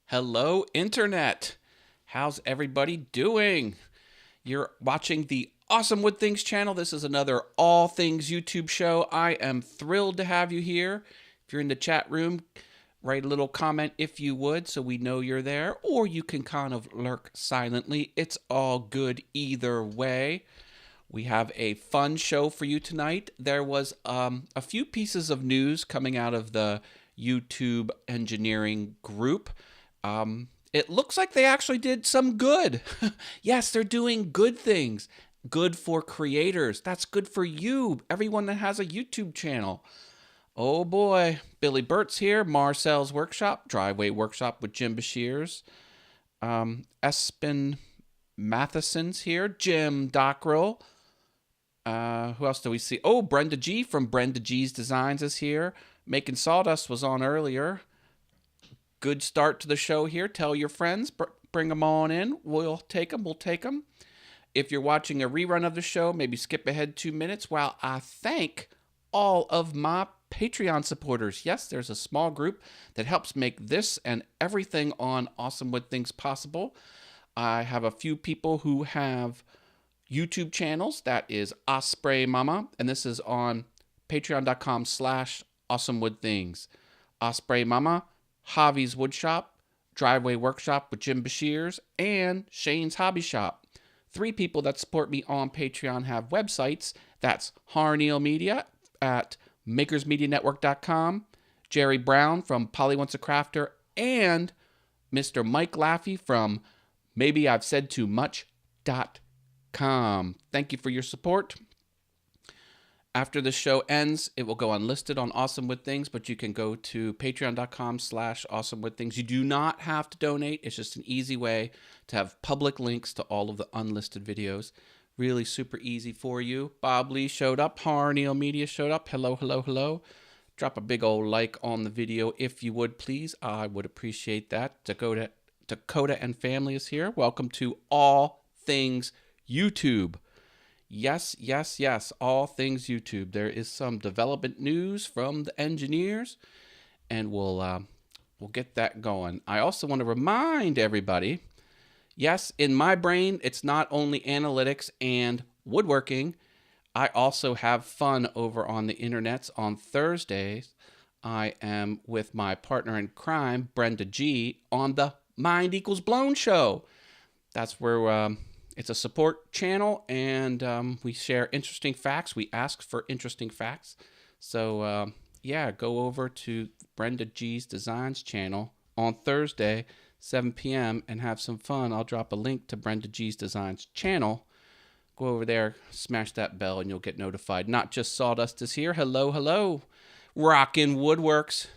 Hello, Internet. How's everybody doing? You're watching the Awesome Wood Things channel. This is another All Things YouTube show. I am thrilled to have you here. If you're in the chat room, write a little comment if you would so we know you're there, or you can kind of lurk silently. It's all good either way. We have a fun show for you tonight. There was a few pieces of news coming out of the YouTube engineering group. It looks like they actually did some good. Yes, they're doing good things. Good for creators. That's good for you, everyone that has a YouTube channel. Oh boy, Billy Burt's here, Marcel's Workshop, Driveway Workshop with Jim Bashir's. Espen Matheson's here, Jim Dockrell. Who else do we see? Oh, Brenda G from Brenda G's Designs is here. Making Sawdust was on earlier. Good start to the show here. Tell your friends. Bring them on in. We'll take them. If you're watching a rerun of the show, maybe skip ahead 2 minutes while I thank all of my Patreon supporters. Yes, there's a small group that helps make this and everything on Awesome Wood Things possible. I have a few people who have YouTube channels. That is Osprey Mama, and this is on patreon.com/awesomewoodthings. Osprey Mama, Javi's Woodshop, Driveway Workshop with Jim Bashir's, and Shane's Hobby Shop. 3 people that support me on Patreon have websites. That's Harneal Media at makersmedianetwork.com, Jerry Brown from Polly Wants a Crafter, and Mr. Mike Laffey from Maybe I've Said Too Much.com. Thank you for your support. After the show ends, it will go unlisted on Awesome Wood Things, but you can go to patreon.com/awesomewoodthings. You do not have to donate. It's just an easy way to have public links to all of the unlisted videos. Really super easy for you. Bob Lee showed up. Harneal Media showed up. Hello. Drop a big old like on the video if you would, please. I would appreciate that. Dakota and family is here. Welcome to All Things YouTube. Yes, all things YouTube. There is some development news from the engineers, and we'll get that going. I also want to remind everybody, yes, in my brain, it's not only analytics and woodworking. I also have fun over on the internets. On Thursdays, I am with my partner in crime, Brenda G, on the Mind Equals Blown show. That's where it's a support channel, and we share interesting facts. We ask for interesting facts. So, go over to Brenda G's Designs channel on Thursday, 7 p.m., and have some fun. I'll drop a link to Brenda G's Designs channel. Go over there, smash that bell, and you'll get notified. Not Just Sawdust is here. Hello. Rockin' Woodworks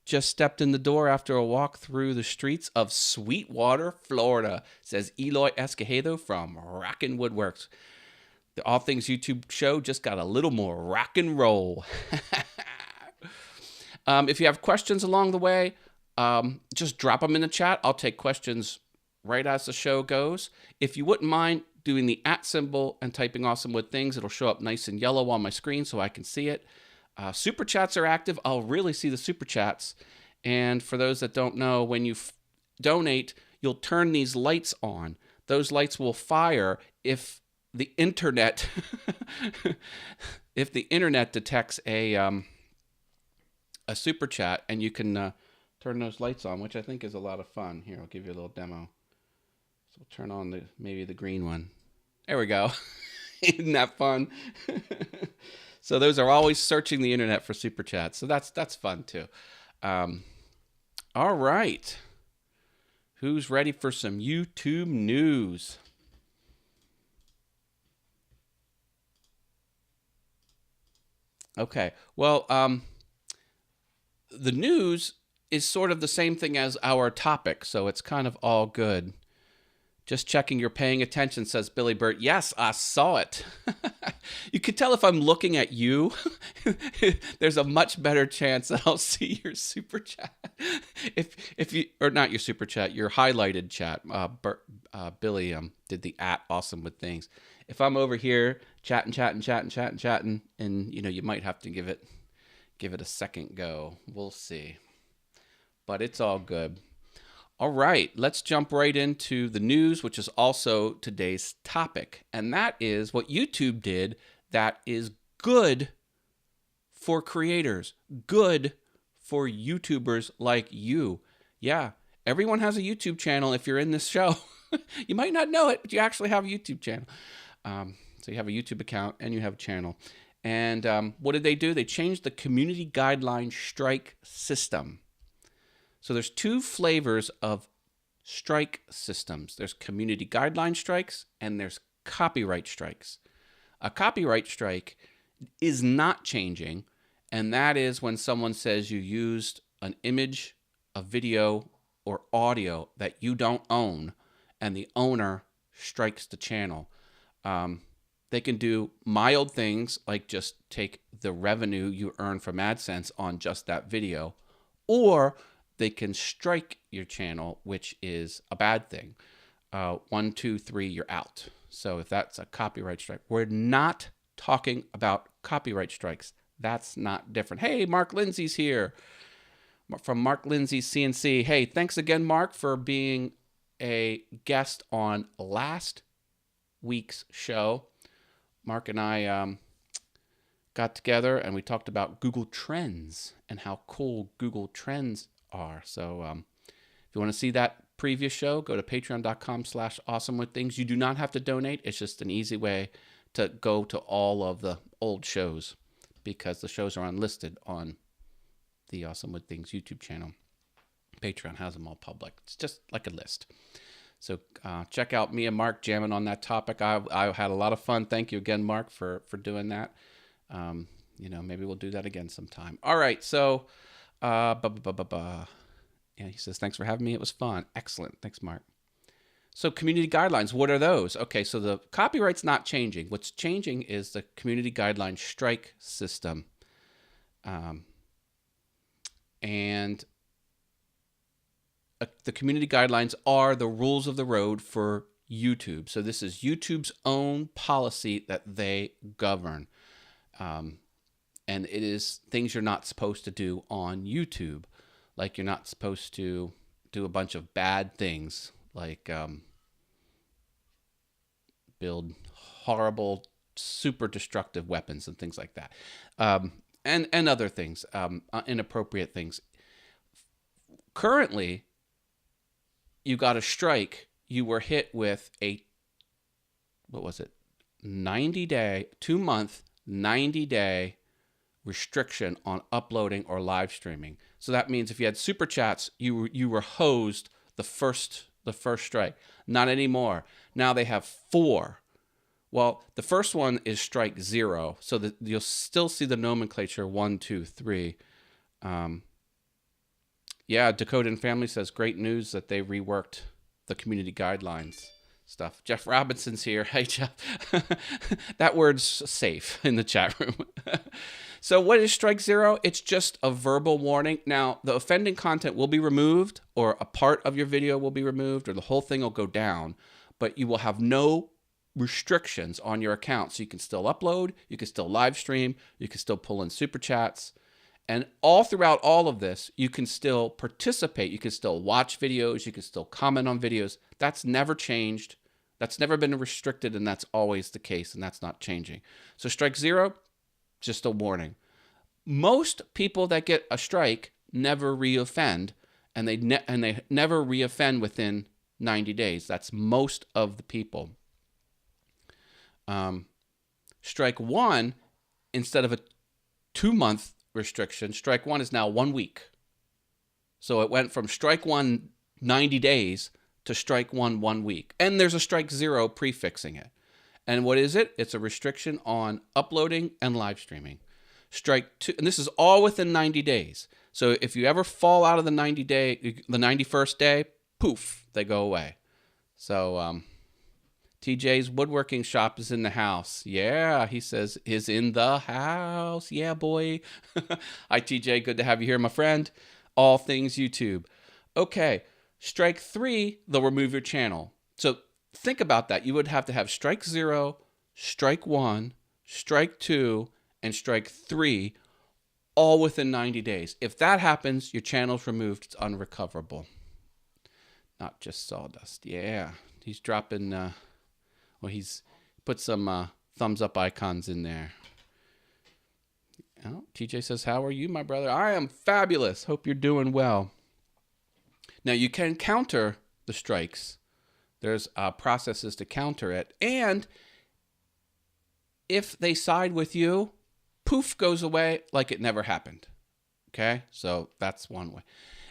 just stepped in the door after a walk through the streets of Sweetwater, Florida, says Eloy Escojedo from Rockin' Woodworks. The All Things YouTube show just got a little more rock and roll. If you have questions along the way, just drop them in the chat. I'll take questions right as the show goes. If you wouldn't mind doing the @ symbol and typing Awesome Wood Things, it'll show up nice and yellow on my screen so I can see it. Super chats are active. I'll really see the super chats. And for those that don't know, when you donate, you'll turn these lights on. Those lights will fire if the internet detects a super chat, and you can turn those lights on, which I think is a lot of fun. Here, I'll give you a little demo. So we'll turn on maybe the green one. There we go. Isn't that fun? So those are always searching the internet for super chats. So that's fun too. All right. Who's ready for some YouTube news? Okay. Well, the news is sort of the same thing as our topic, so it's kind of all good. Just checking you're paying attention, says Billy Burt. Yes, I saw it. You could tell if I'm looking at you, there's a much better chance that I'll see your super chat. If you, or not your super chat, your highlighted chat. Billy did the @ Awesome Wood Things. If I'm over here chatting, and you might have to give it a second go. We'll see. But it's all good. All right, let's jump right into the news, which is also today's topic. And that is what YouTube did that is good for creators, good for YouTubers like you. Yeah, everyone has a YouTube channel if you're in this show. You might not know it, but you actually have a YouTube channel. So you have a YouTube account and you have a channel. And what did they do? They changed the community guideline strike system. So there's two flavors of strike systems. There's community guideline strikes and there's copyright strikes. A copyright strike is not changing, and that is when someone says you used an image, a video, or audio that you don't own, and the owner strikes the channel. They can do mild things like just take the revenue you earn from AdSense on just that video, or they can strike your channel, which is a bad thing. 1, 2, 3, you're out. So if that's a copyright strike, we're not talking about copyright strikes. That's not different. Hey, Mark Lindsay's here from Mark Lindsay's CNC. Hey, thanks again, Mark, for being a guest on last week's show. Mark and I got together and we talked about Google Trends and how cool Google Trends are. So if you want to see that previous show, go to patreon.com/awesomewiththings. You do not have to donate. It's just an easy way to go to all of the old shows because the shows are unlisted on the Awesome With Things YouTube channel. Patreon has them all public. It's just like a list. So check out me and Mark jamming on that topic. I had a lot of fun. Thank you again, Mark, for doing that. Maybe we'll do that again sometime. All right, so yeah, he says, thanks for having me. It was fun. Excellent. Thanks, Mark. So community guidelines, what are those? Okay, so the copyright's not changing. What's changing is the community guideline strike system. The community guidelines are the rules of the road for YouTube. So this is YouTube's own policy that they govern. And it is things you're not supposed to do on YouTube. Like you're not supposed to do a bunch of bad things, like build horrible, super destructive weapons and things like that. And other things, inappropriate things. Currently, you got a strike. You were hit with a, 2-month, 90-day restriction on uploading or live streaming. So that means if you had super chats, you were hosed the first strike. Not anymore. Now they have 4. Well, the first one is strike 0, so that you'll still see the nomenclature 1, 2, 3. Yeah, Dakota and Family says great news that they reworked the community guidelines stuff. Jeff Robinson's here. Hey, Jeff. That word's safe in the chat room. So what is strike 0? It's just a verbal warning. Now, the offending content will be removed, or a part of your video will be removed, or the whole thing will go down, but you will have no restrictions on your account. So you can still upload, you can still live stream, you can still pull in super chats, and all throughout all of this, you can still participate. You can still watch videos, you can still comment on videos. That's never changed. That's never been restricted, and that's always the case, and that's not changing. So strike 0, just a warning. Most people that get a strike never reoffend, and they never reoffend within 90 days. That's most of the people. Strike 1, instead of a 2-month restriction, strike 1 is now 1 week. So it went from strike 1 90 days to strike 1 1 week. And there's a strike 0 prefixing it. And what is it? It's a restriction on uploading and live streaming. Strike 2, and this is all within 90 days. So if you ever fall out of the 91st day, poof, they go away. So TJ's woodworking shop is in the house. Yeah, he says, is in the house. Yeah, boy. Hi, TJ. Good to have you here, my friend. All things YouTube. Okay, strike 3, they'll remove your channel. So think about that. You would have to have strike 0, strike 1, strike 2, and strike 3 all within 90 days. If that happens, your channel's removed. It's unrecoverable. Not just sawdust. Yeah. He's dropping, he's put some thumbs up icons in there. Oh, TJ says, how are you, my brother? I am fabulous. Hope you're doing well. Now, you can counter the strikes. There's processes to counter it. And if they side with you, poof, goes away like it never happened. Okay? So that's one way.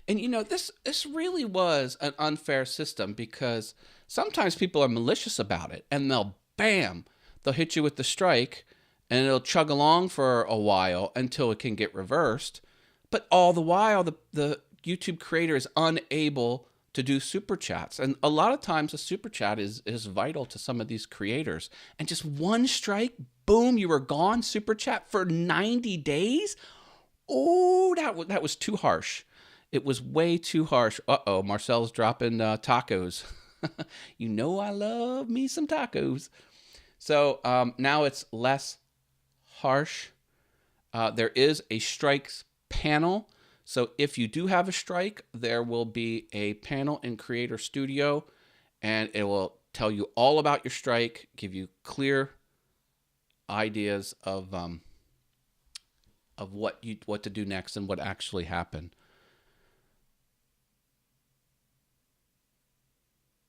And, this really was an unfair system because sometimes people are malicious about it and they'll hit you with the strike and it'll chug along for a while until it can get reversed. But all the while, the YouTube creator is unable to do super chats. And a lot of times a super chat is vital to some of these creators. And just one strike, boom, you were gone, super chat for 90 days. Oh, that was too harsh. It was way too harsh. Uh-oh, Marcel's dropping tacos. I love me some tacos. So now it's less harsh. There is a strikes panel. So if you do have a strike, there will be a panel in Creator Studio, and it will tell you all about your strike, give you clear ideas of what to do next and what actually happened.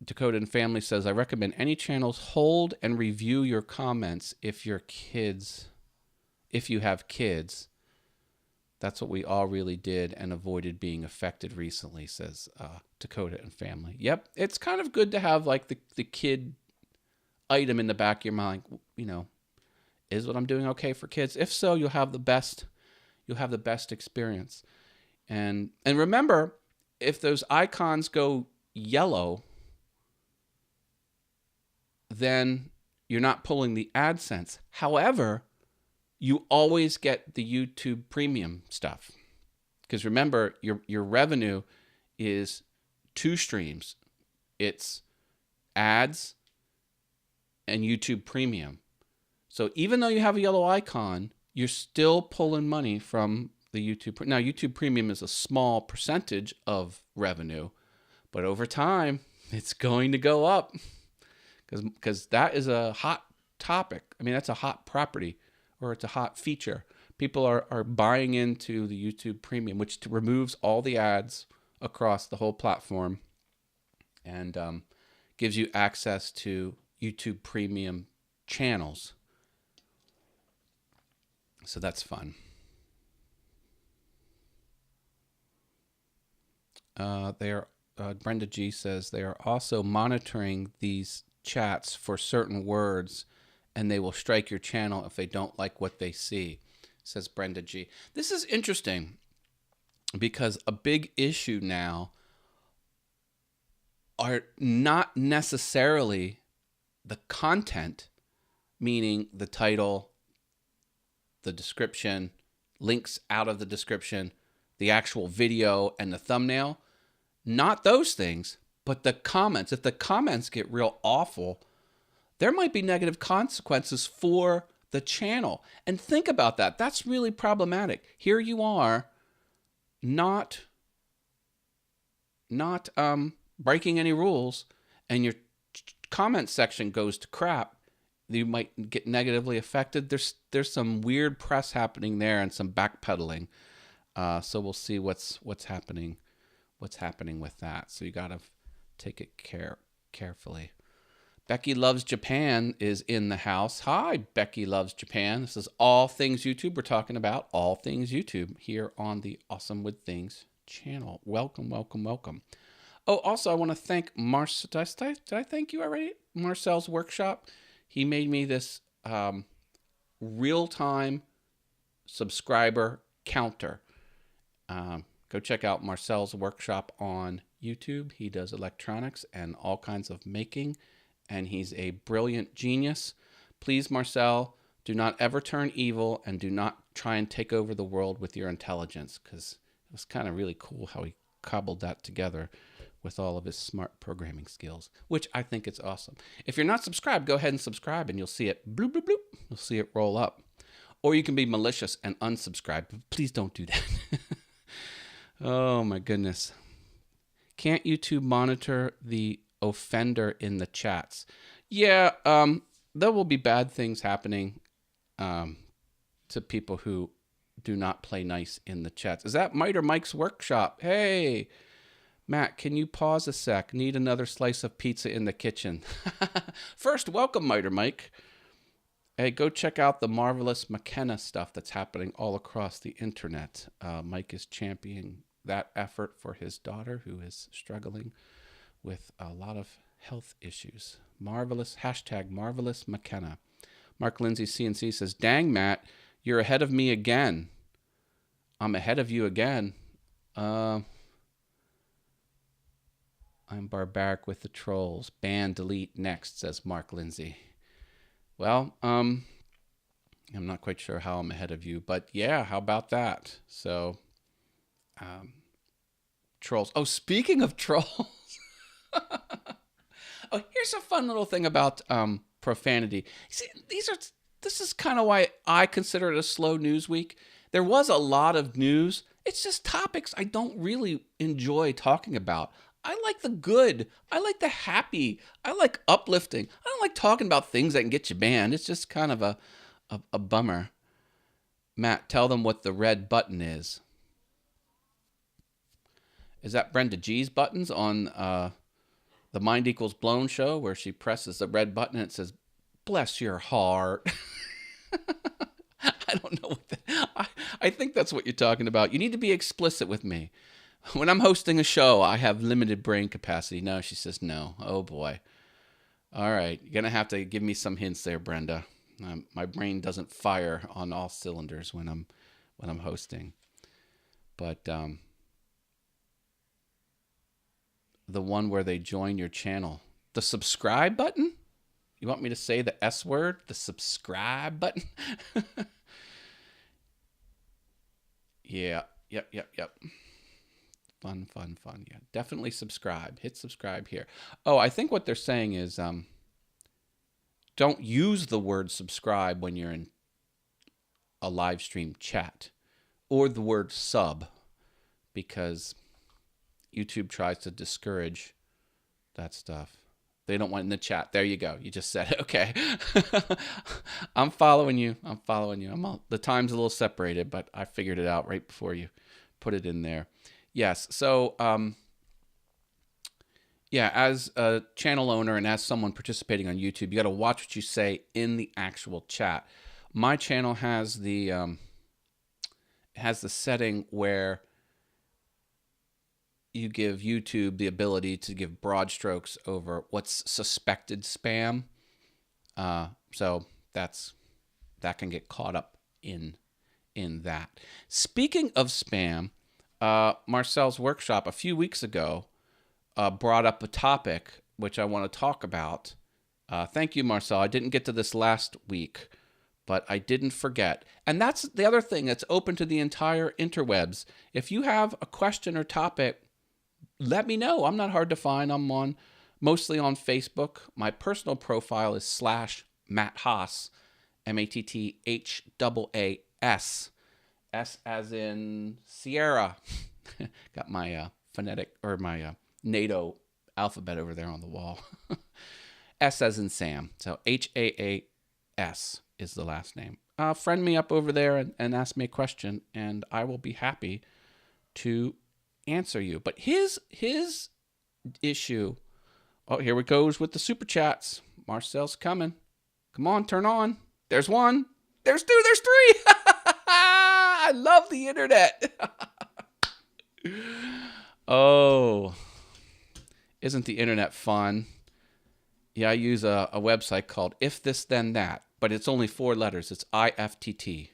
Dakota and Family says, I recommend any channels hold and review your comments if you have kids. That's what we all really did and avoided being affected recently, says Dakota and Family. Yep, it's kind of good to have like the kid item in the back of your mind. Is what I'm doing okay for kids? If so, you'll have the best experience. And remember, if those icons go yellow, then you're not pulling the AdSense. However, you always get the YouTube premium stuff. Because remember, your revenue is two streams. It's ads and YouTube premium. So even though you have a yellow icon, you're still pulling money from the YouTube. Now, YouTube premium is a small percentage of revenue, but over time, it's going to go up because that is a hot topic. I mean, that's a hot property. Or it's a hot feature. People are buying into the YouTube Premium, which removes all the ads across the whole platform and gives you access to YouTube Premium channels. So that's fun. Brenda G says they are also monitoring these chats for certain words, and they will strike your channel if they don't like what they see, says Brenda G. This is interesting because a big issue now are not necessarily the content, meaning the title, the description, links out of the description, the actual video, and the thumbnail. Not those things, but the comments. If the comments get real awful, there might be negative consequences for the channel. And think about that. That's really problematic. Here you are, not breaking any rules, and your comment section goes to crap. You might get negatively affected. There's some weird press happening there and some backpedaling. So we'll see what's happening with that. So you got to take it carefully. Becky Loves Japan is in the house. Hi, Becky Loves Japan. This is All Things YouTube. We're talking about All Things YouTube here on the Awesome with Things channel. Welcome, welcome, welcome. Oh, also, I want to thank Marcel. Did I thank you already? Marcel's Workshop. He made me this real-time subscriber counter. Go check out Marcel's Workshop on YouTube. He does electronics and all kinds of making, and he's a brilliant genius. Please, Marcel, do not ever turn evil and do not try and take over the world with your intelligence, because it was kind of really cool how he cobbled that together with all of his smart programming skills, which I think it's awesome. If you're not subscribed, go ahead and subscribe and you'll see it bloop, bloop, bloop. You'll see it roll up. Or you can be malicious and unsubscribe. But please don't do that. Oh, my goodness. Can't YouTube monitor the offender in the chats? Yeah, there will be bad things happening to people who do not play nice in the chats. Is that Miter Mike's workshop? Hey, Matt, can you pause a sec? Need another slice of pizza in the kitchen. First, welcome, Miter Mike. Hey, go check out the marvelous McKenna stuff that's happening all across the internet. Mike is championing that effort for his daughter, who is struggling with a lot of health issues. Marvelous, hashtag marvelous McKenna. Mark Lindsay CNC says, dang, Matt, you're ahead of me again. I'm ahead of you again. I'm barbaric with the trolls. Ban, delete, next, says Mark Lindsay. Well, I'm not quite sure how I'm ahead of you, but yeah, how about that? So, trolls. Oh, speaking of trolls. Oh, here's a fun little thing about profanity. See, this is kind of why I consider it a slow news week. There was a lot of news. It's just topics I don't really enjoy talking about. I like the good. I like the happy. I like uplifting. I don't like talking about things that can get you banned. It's just kind of a bummer. Matt, tell them what the red button is. Is that Brenda G's buttons on the Mind Equals Blown show, where she presses the red button and it says, bless your heart? I don't know what that, I think that's what you're talking about. You need to be explicit with me. When I'm hosting a show, I have limited brain capacity. No, she says no. Oh, boy. All right. You're going to have to give me some hints there, Brenda. My brain doesn't fire on all cylinders when I'm hosting. But the one where they join your channel. The subscribe button? You want me to say the S word? The subscribe button? Yeah. Yep. Fun. Yeah, definitely subscribe. Hit subscribe here. Oh, I think what they're saying is don't use the word subscribe when you're in a live stream chat, or the word sub, because YouTube tries to discourage that stuff. They don't want in the chat. There you go. You just said it. Okay. I'm following you. The time's a little separated, but I figured it out right before you put it in there. Yes. So, yeah, as a channel owner and as someone participating on YouTube, you got to watch what you say in the actual chat. My channel has the setting where you give YouTube the ability to give broad strokes over what's suspected spam. So that can get caught up in that. Speaking of spam, Marcel's workshop a few weeks ago brought up a topic which I want to talk about. Thank you, Marcel. I didn't get to this last week, but I didn't forget. And that's the other thing that's open to the entire interwebs. If you have a question or topic, let me know. I'm not hard to find. I'm mostly on Facebook. My personal profile is /Matt Haas, MATTHAAS. S as in Sierra. Got my phonetic or my NATO alphabet over there on the wall. S as in Sam. So HAAS is the last name. Friend me up over there and ask me a question, and I will be happy to answer you. But his issue. Oh, here it goes with the super chats. Marcel's coming. Come on, turn on. There's one. There's two. There's three. I love the internet. Oh, isn't the internet fun? Yeah, I use a website called If This Then That, but it's only 4 letters. It's IFTT.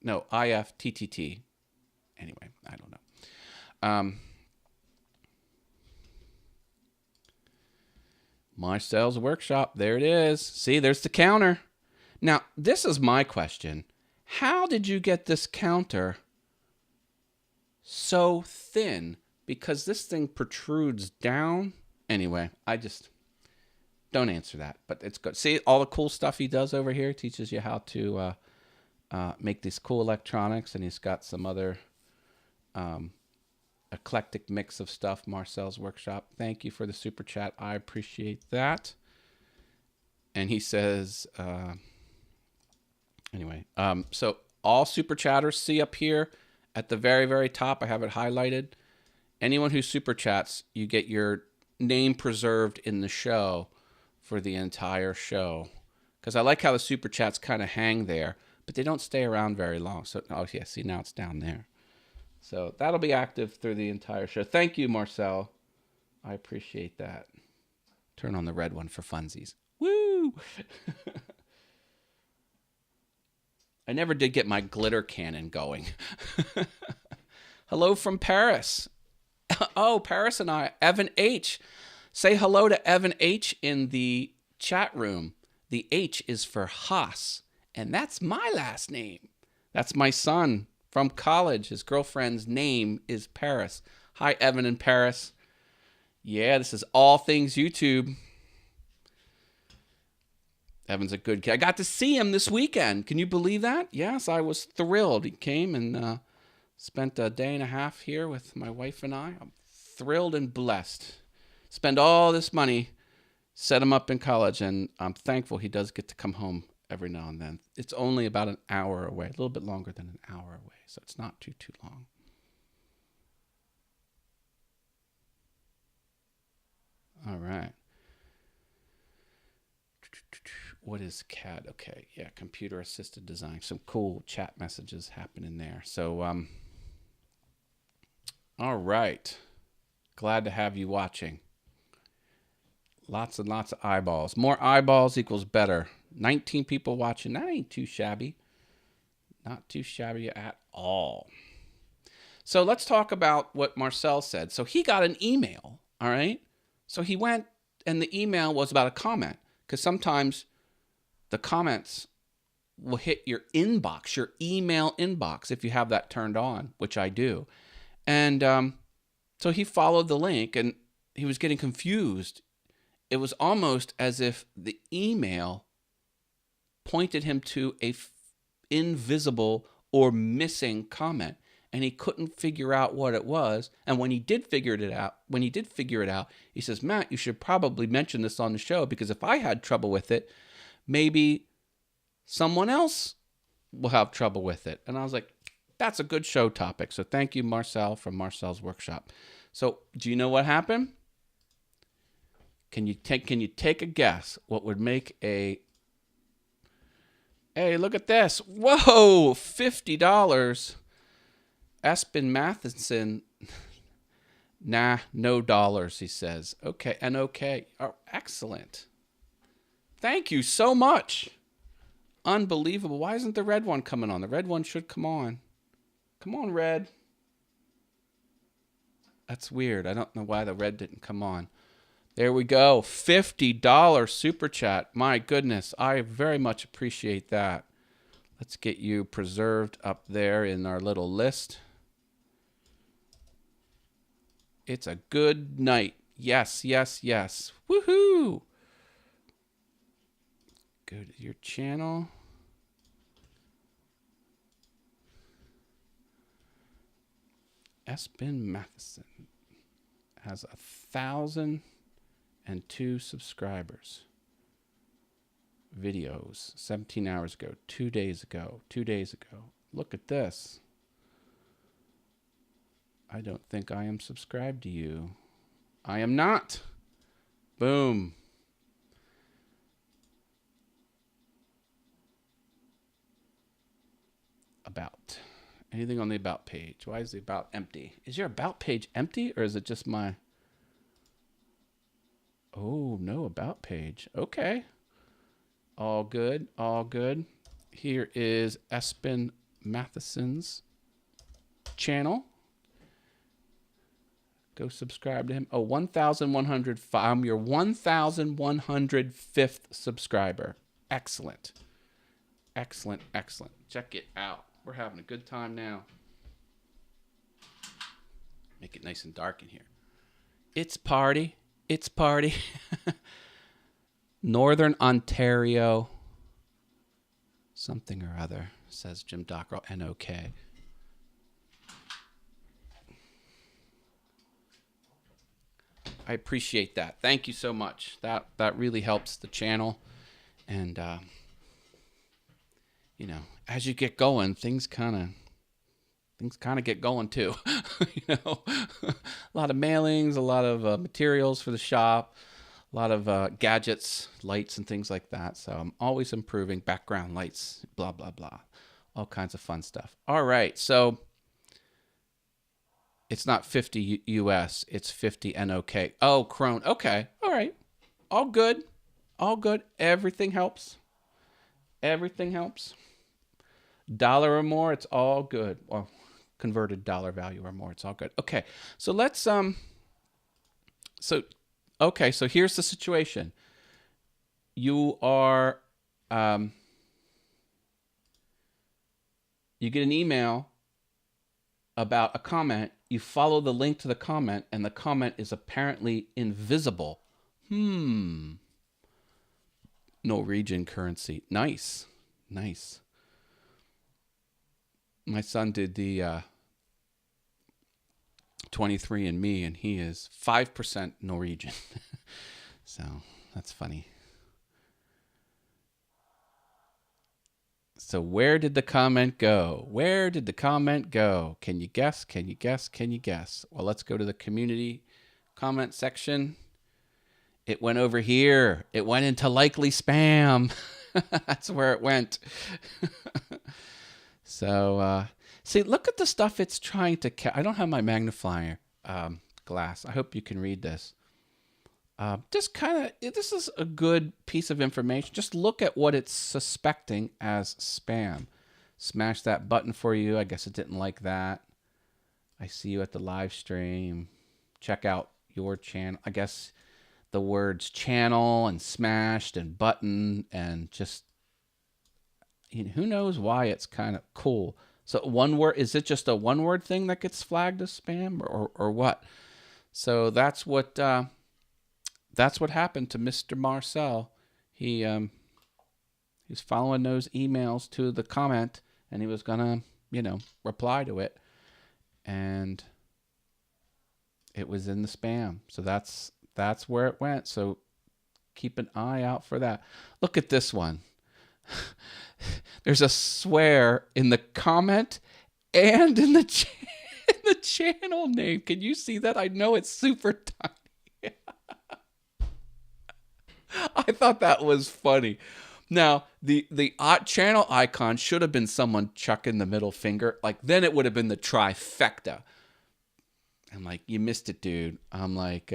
No, IFTTT. Anyway, I don't know. Marcel's workshop. There it is. See, there's the counter. Now, this is my question. How did you get this counter so thin? Because this thing protrudes down. Anyway, I just don't answer that, but it's good. See all the cool stuff he does over here? Teaches you how to make these cool electronics, and he's got some other eclectic mix of stuff. Marcel's Workshop. Thank you for the super chat. I appreciate that. And he says, anyway, so all super chatters, see up here at the very, very top, I have it highlighted. Anyone who super chats, you get your name preserved in the show for the entire show. Because I like how the super chats kind of hang there, but they don't stay around very long. So, oh yeah, see, now it's down there. So that'll be active through the entire show. Thank you, Marcel. I appreciate that. Turn on the red one for funsies. Woo! I never did get my glitter cannon going. Hello from Paris. Oh, Paris and I. Evan H. Say hello to Evan H. in the chat room. The H is for Haas, and that's my last name. That's my son from college. His girlfriend's name is Paris. Hi, Evan in Paris. Yeah, this is all things YouTube. Evan's a good kid. I got to see him this weekend. Can you believe that? Yes, I was thrilled. He came and spent a day and a half here with my wife and I. I'm thrilled and blessed. Spend all this money, set him up in college, and I'm thankful he does get to come home every now and then. It's only about an hour away, a little bit longer than an hour away, so it's not too long. All right. What is CAD? Okay, yeah, computer-assisted design. Some cool chat messages happening there. So, all right. Glad to have you watching. Lots and lots of eyeballs. More eyeballs equals better. 19 people watching. That ain't too shabby. Not too shabby at all. So let's talk about what Marcel said. So he got an email, all right? So he went, and the email was about a comment, because sometimes the comments will hit your inbox, your email inbox, if you have that turned on, which I do. And so he followed the link, and he was getting confused. It was almost as if the email pointed him to a invisible or missing comment, and he couldn't figure out what it was. And when he did figure it out, he says, Matt, you should probably mention this on the show, because if I had trouble with it, maybe someone else will have trouble with it. And I was like, that's a good show topic. So thank you, Marcel, from Marcel's Workshop. So do you know what happened? Can you take a guess what would make a... Hey, look at this. Whoa, $50. Espen Matheson. Nah, no dollars, he says. Okay, and okay. Oh, excellent. Thank you so much. Unbelievable. Why isn't the red one coming on? The red one should come on. Come on, red. That's weird. I don't know why the red didn't come on. There we go. $50 super chat. My goodness. I very much appreciate that. Let's get you preserved up there in our little list. It's a good night. Yes, yes, yes. Woohoo! Go to your channel. Espen Matheson has 1,002 subscribers. Videos 17 hours ago, 2 days ago, 2 days ago. Look at this. I don't think I am subscribed to you. I am not. Boom. About. Anything on the about page? Why is the about empty? Is your about page empty, or is it just my... Oh, no about page. Okay. All good. All good. Here is Espen Matheson's channel. Go subscribe to him. Oh, 1,105. I'm your 1,105th subscriber. Excellent. Excellent, excellent. Check it out. We're having a good time now. Make it nice and dark in here. It's party. It's party. Northern Ontario. Something or other, says Jim Dockrell. NOK. I appreciate that. Thank you so much. That really helps the channel. And, you know, as you get going, things kind of get going too. You know, a lot of mailings, a lot of materials for the shop, a lot of gadgets, lights, and things like that. So I'm always improving background lights, blah, blah, blah. All kinds of fun stuff. All right. So it's not 50 US, it's 50 NOK. Oh, Krone. Okay. All right. All good. All good. Everything helps. Everything helps. Dollar or more, it's all good. Well, converted dollar value or more, it's all good. Okay. So let's so here's the situation. You are you get an email about a comment, you follow the link to the comment, and the comment is apparently invisible. Norwegian currency. Nice. Nice. My son did the 23andMe, and he is 5% Norwegian. So that's funny. So where did the comment go? Where did the comment go? Can you guess? Can you guess? Can you guess? Well, let's go to the community comment section. It went over here. It went into likely spam. That's where it went. So, see, look at the stuff it's trying to I don't have my magnifier glass. I hope you can read this. Just kind of, this is a good piece of information. Just look at what it's suspecting as spam. Smash that button for you. I guess it didn't like that. I see you at the live stream. Check out your channel. I guess the words channel and smashed and button and just, you know, who knows why it's kind of cool. So one word, is it just a one word thing that gets flagged as spam or what? So that's what happened to Mr. Marcel. He was following those emails to the comment, and he was gonna, you know, reply to it, and it was in the spam. So that's where it went. So keep an eye out for that. Look at this one. There's a swear in the comment and in the channel name. Can you see that? I know it's super tiny. I thought that was funny. Now, the channel icon should have been someone chucking the middle finger. Like, then it would have been the trifecta. I'm like, you missed it, dude. I'm like,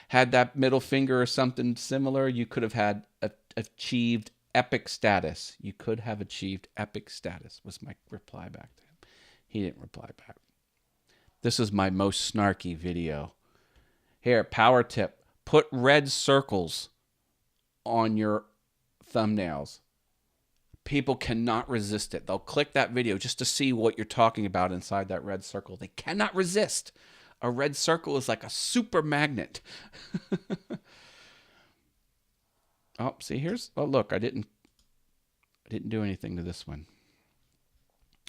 had that middle finger or something similar, you could have had achieved epic status. You could have achieved epic status, was my reply back to him. He didn't reply back. This is my most snarky video. Here, power tip. Put red circles on your thumbnails. People cannot resist it. They'll click that video just to see what you're talking about inside that red circle. They cannot resist. A red circle is like a super magnet. Oh, see, here's, oh, look, I didn't do anything to this one.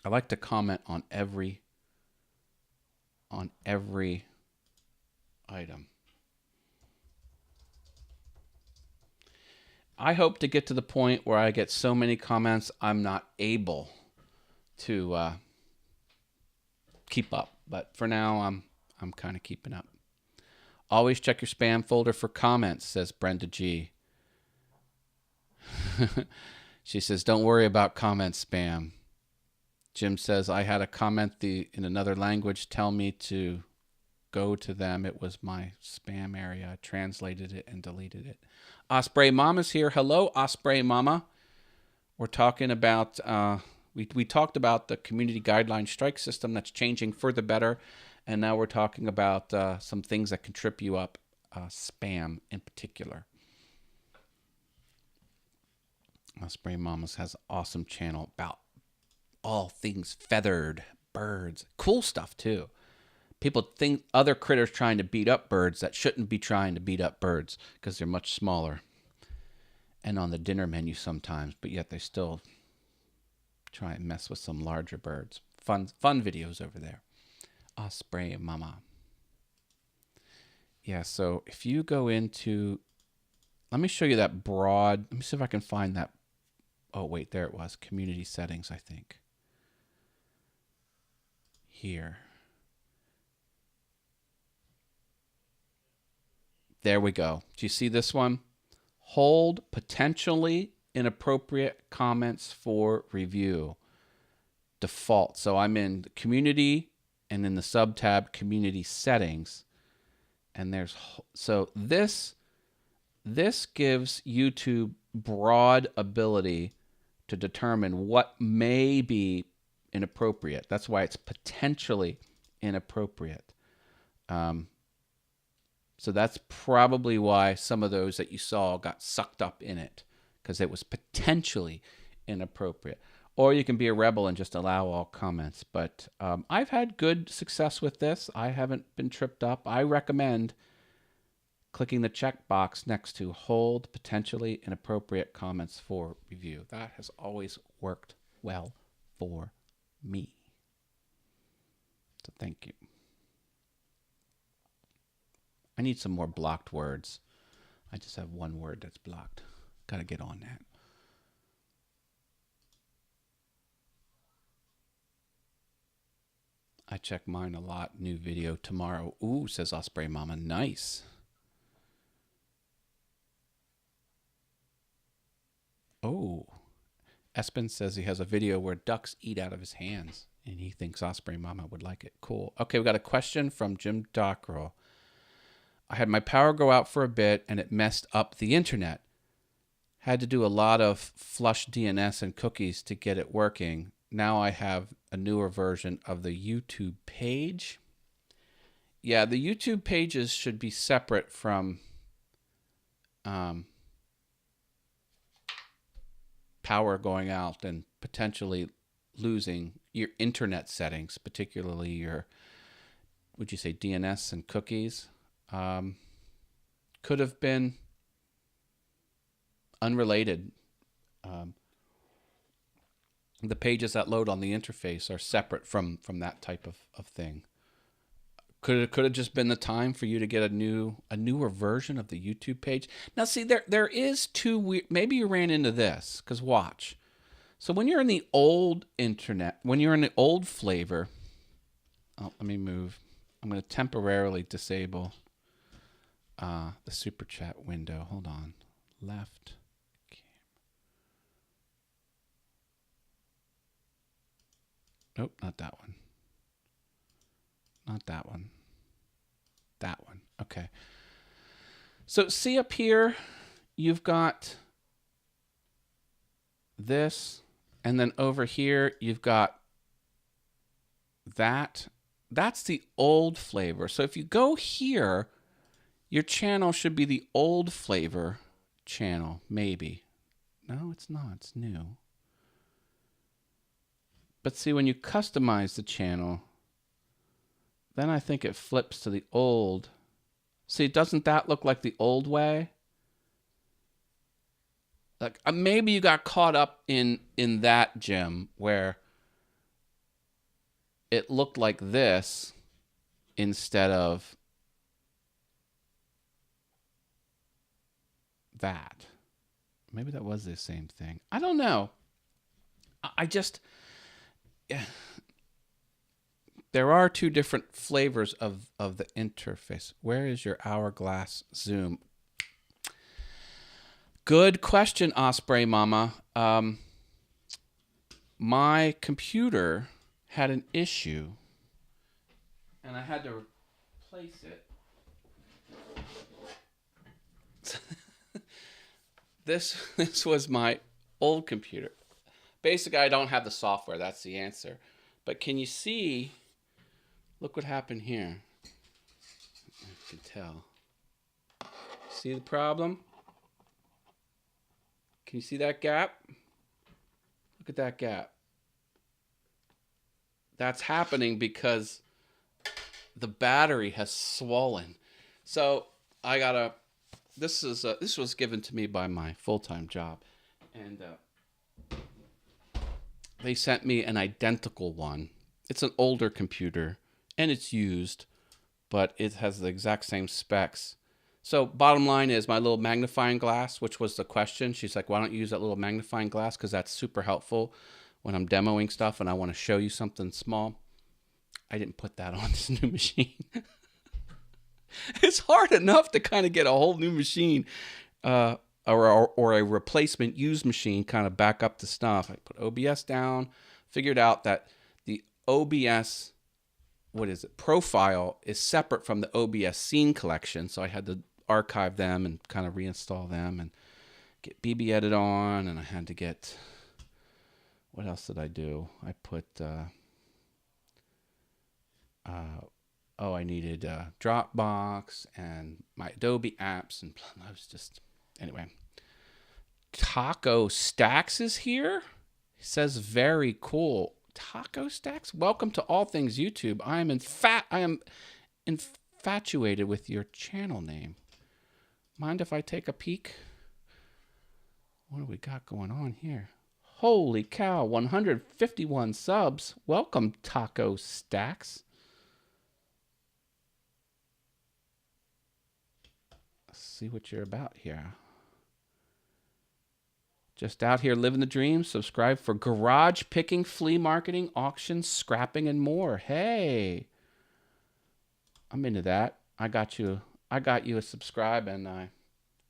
I like to comment on every item. I hope to get to the point where I get so many comments I'm not able to keep up. But for now, I'm kind of keeping up. Always check your spam folder for comments, says Brenda G. She says, don't worry about comments spam. Jim says, I had a comment in another language tell me to go to them. It was my spam area. I translated it and deleted it. Osprey Mama's here. Hello, Osprey Mama. We're talking about, we talked about the community guideline strike system that's changing for the better. And now we're talking about some things that can trip you up, spam in particular. Osprey Mamas has an awesome channel about all things feathered, birds, cool stuff too. People think other critters trying to beat up birds that shouldn't be trying to beat up birds because they're much smaller and on the dinner menu sometimes, but yet they still try and mess with some larger birds. Fun videos over there. Osprey Mama. Yeah, so if you go into, let me show you that broad. Let me see if I can find that. Oh, wait, there it was. Community settings, I think. Here. There we go. Do you see this one? Hold potentially inappropriate comments for review. Default. So I'm in community and in the sub tab community settings. And there's, so this gives YouTube broad ability to determine what may be inappropriate. That's why it's potentially inappropriate. So that's probably why some of those that you saw got sucked up in it, because it was potentially inappropriate. Or you can be a rebel and just allow all comments. But I've had good success with this. I haven't been tripped up. I recommend clicking the checkbox next to hold potentially inappropriate comments for review. That has always worked well for me. So thank you. I need some more blocked words. I just have one word that's blocked. Got to get on that. I check mine a lot. New video tomorrow. Ooh, says Osprey Mama. Nice. Oh. Espen says he has a video where ducks eat out of his hands, and he thinks Osprey Mama would like it. Cool. Okay, we got a question from Jim Dockrell. I had my power go out for a bit, and it messed up the internet. Had to do a lot of flush DNS and cookies to get it working. Now I have a newer version of the YouTube page. Yeah, the YouTube pages should be separate from power going out and potentially losing your internet settings, particularly your, would you say, DNS and cookies. Could have been unrelated. The pages that load on the interface are separate from that type of thing. Could have just been the time for you to get a newer version of the YouTube page. Now, see, there is two. Maybe you ran into this, because watch. So when you're in the old internet, when you're in the old flavor, let me move. I'm going to temporarily disable the super chat window. Hold on. Left. Nope, not that one. Not that one. That one. Okay. So see up here, you've got this, and then over here, you've got that. That's the old flavor. So if you go here, your channel should be the old flavor channel, maybe. No, it's not. It's new. But see, when you customize the channel, then I think it flips to the old. See, doesn't that look like the old way? Like maybe you got caught up in that, Jim, where it looked like this instead of that. Maybe that was the same thing. I don't know. I just... Yeah. There are two different flavors of the interface. Where is your hourglass zoom? Good question, Osprey Mama. My computer had an issue, and I had to replace it. This was my old computer. Basically, I don't have the software. That's the answer. But can you see? Look what happened here. You can tell. See the problem? Can you see that gap? Look at that gap. That's happening because the battery has swollen. So I gotta. This was given to me by my full-time job, and they sent me an identical one. It's an older computer, and it's used, but it has the exact same specs. So bottom line is my little magnifying glass, which was the question. She's like, why don't you use that little magnifying glass? Because that's super helpful when I'm demoing stuff and I want to show you something small. I didn't put that on this new machine. It's hard enough to kind of get a whole new machine or a replacement used machine kind of back up to stuff. I put OBS down, figured out that the OBS, profile is separate from the OBS scene collection. So I had to archive them and kind of reinstall them and get BB Edit on. And I had to get, what else did I do? I put, I needed Dropbox and my Adobe apps. And I was just, anyway. Taco Stacks is here. He says, very cool. Taco Stacks, welcome to All Things YouTube. I am infatuated with your channel name. Mind if I take a peek? What do we got going on here? Holy cow, 151 subs. Welcome, Taco Stacks. Let's see what you're about here. Just out here living the dream. Subscribe for garage picking, flea marketing, auctions, scrapping, and more. Hey, I'm into that. I got you a subscribe, and I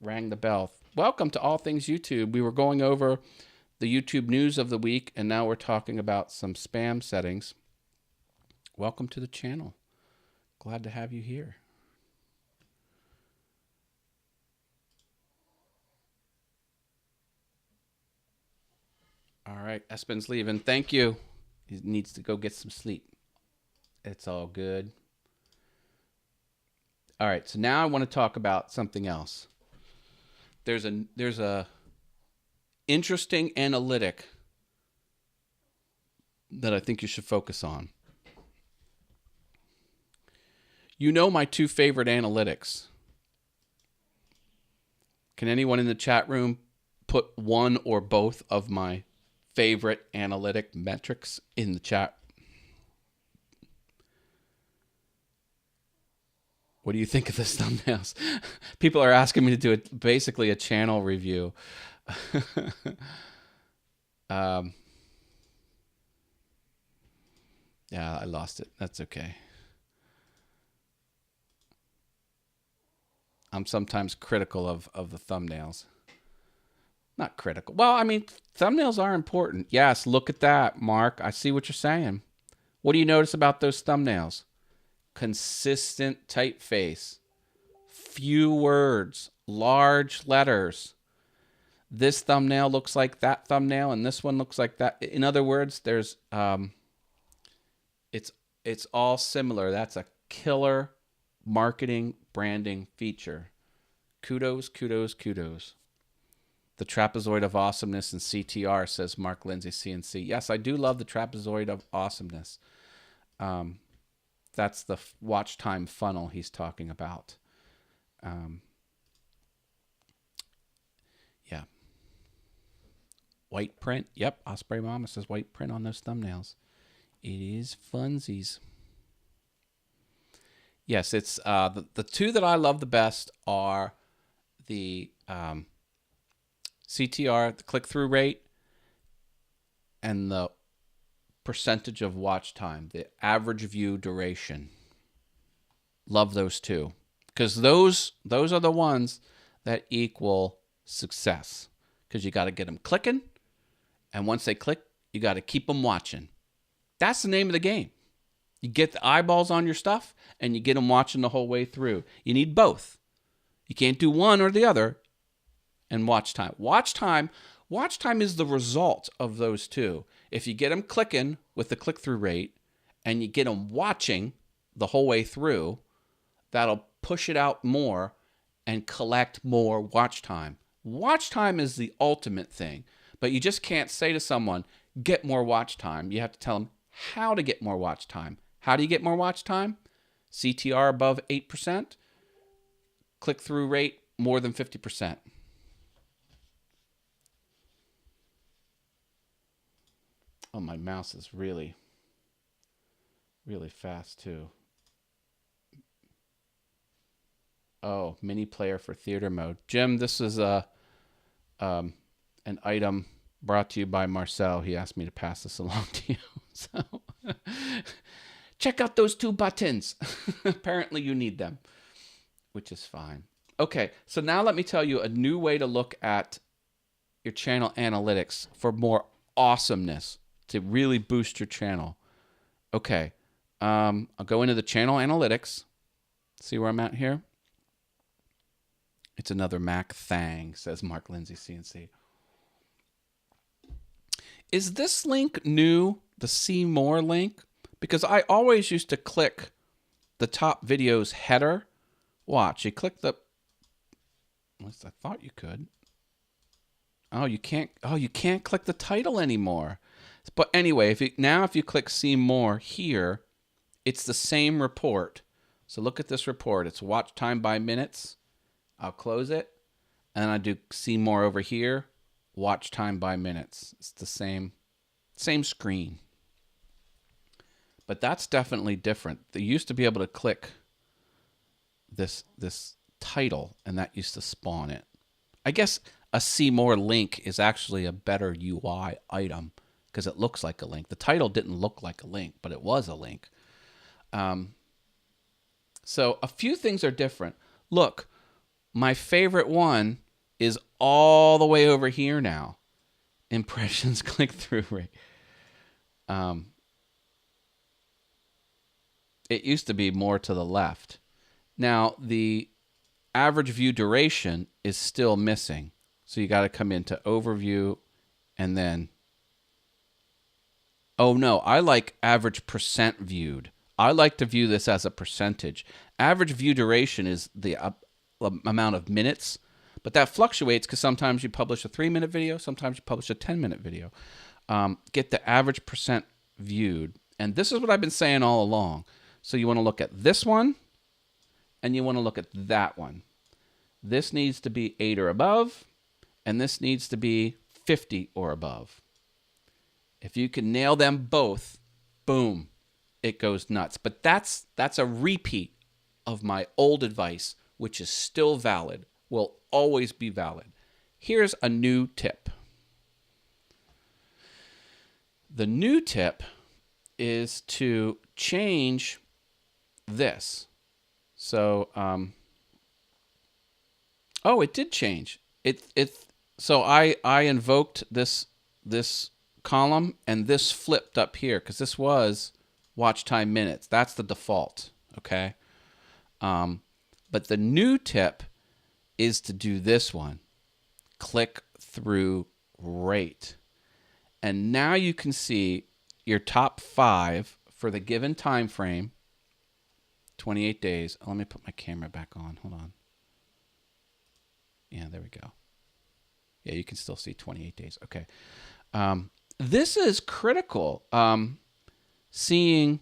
rang the bell. Welcome to All Things YouTube. We were going over the YouTube news of the week, and now we're talking about some spam settings. Welcome to the channel. Glad to have you here. All right, Espen's leaving. Thank you. He needs to go get some sleep. It's all good. All right, so now I want to talk about something else. There's a interesting analytic that I think you should focus on. You know my two favorite analytics. Can anyone in the chat room put one or both of my favorite analytic metrics in the chat? What do you think of this thumbnails? People are asking me to do basically a channel review. Yeah, I lost it. That's okay. I'm sometimes critical of the thumbnails. Not critical. Well, I mean, thumbnails are important. Yes, look at that, Mark. I see what you're saying. What do you notice about those thumbnails? Consistent typeface, few words, large letters. This thumbnail looks like that thumbnail, and this one looks like that. In other words, there's it's all similar. That's a killer marketing branding feature. Kudos, kudos, kudos. The trapezoid of awesomeness in CTR, says Mark Lindsay CNC. Yes, I do love the trapezoid of awesomeness. That's the watch time funnel he's talking about. Yeah. White print. Yep, Osprey Mama says white print on those thumbnails. It is funsies. Yes, it's the two that I love the best are the CTR, the click-through rate, and the percentage of watch time, the average view duration. Love those two, because those are the ones that equal success, because you got to get them clicking, and once they click, you got to keep them watching. That's the name of the game. You get the eyeballs on your stuff, and you get them watching the whole way through. You need both. You can't do one or the other. And watch time. Watch time is the result of those two. If you get them clicking with the click-through rate and you get them watching the whole way through, that'll push it out more and collect more watch time. Watch time is the ultimate thing, but you just can't say to someone, get more watch time. You have to tell them how to get more watch time. How do you get more watch time? CTR above 8%, click-through rate more than 50%. Oh, my mouse is really, really fast too. Oh, mini player for theater mode. Jim, this is an item brought to you by Marcel. He asked me to pass this along to you. So check out those 2 buttons. Apparently you need them, which is fine. Okay, so now let me tell you a new way to look at your channel analytics for more awesomeness, to really boost your channel. Okay, I'll go into the channel analytics. See where I'm at here? It's another Mac thang, says Mark Lindsay CNC. Is this link new, the See More link? Because I always used to click the top video's header. Watch, you click the... At least I thought you could. Oh, you can't. Oh, you can't click the title anymore. But anyway, if you click See More here, it's the same report. So look at this report. It's watch time by minutes. I'll close it, and I do See More over here. Watch time by minutes. It's the same screen. But that's definitely different. They used to be able to click this title, and that used to spawn it. I guess a See More link is actually a better UI item because it looks like a link. The title didn't look like a link, but it was a link. So a few things are different. Look, my favorite one is all the way over here now. Impressions click-through rate. It used to be more to the left. Now, the average view duration is still missing. So you got to come into overview and then... Oh, no, I like average percent viewed. I like to view this as a percentage. Average view duration is the amount of minutes, but that fluctuates because sometimes you publish a 3-minute video, sometimes you publish a 10-minute video. Get the average percent viewed. And this is what I've been saying all along. So you want to look at this one, and you want to look at that one. This needs to be 8 or above, and this needs to be 50 or above. If you can nail them both, boom, it goes nuts. But that's a repeat of my old advice, which is still valid, will always be valid. Here's a new tip. The new tip is to change this. So, oh, it did change. So I invoked this column, and this flipped up here because this was watch time minutes. That's the default, okay? But the new tip is to do this one. Click through rate. And now you can see your top 5 for the given time frame, 28 days. Let me put my camera back on. Hold on. Yeah, there we go. Yeah, you can still see 28 days. Okay. This is critical. Seeing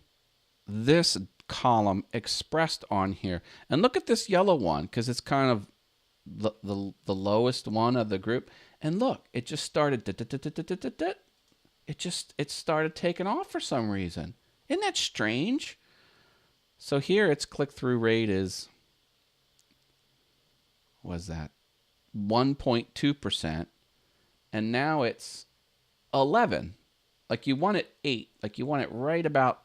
this column expressed on here. And look at this yellow one because it's kind of the lowest one of the group. And look, it just started. It started taking off for some reason. Isn't that strange? So here its click-through rate is, was that 1.2%, and now it's 11. Like you want it 8. Like you want it right about.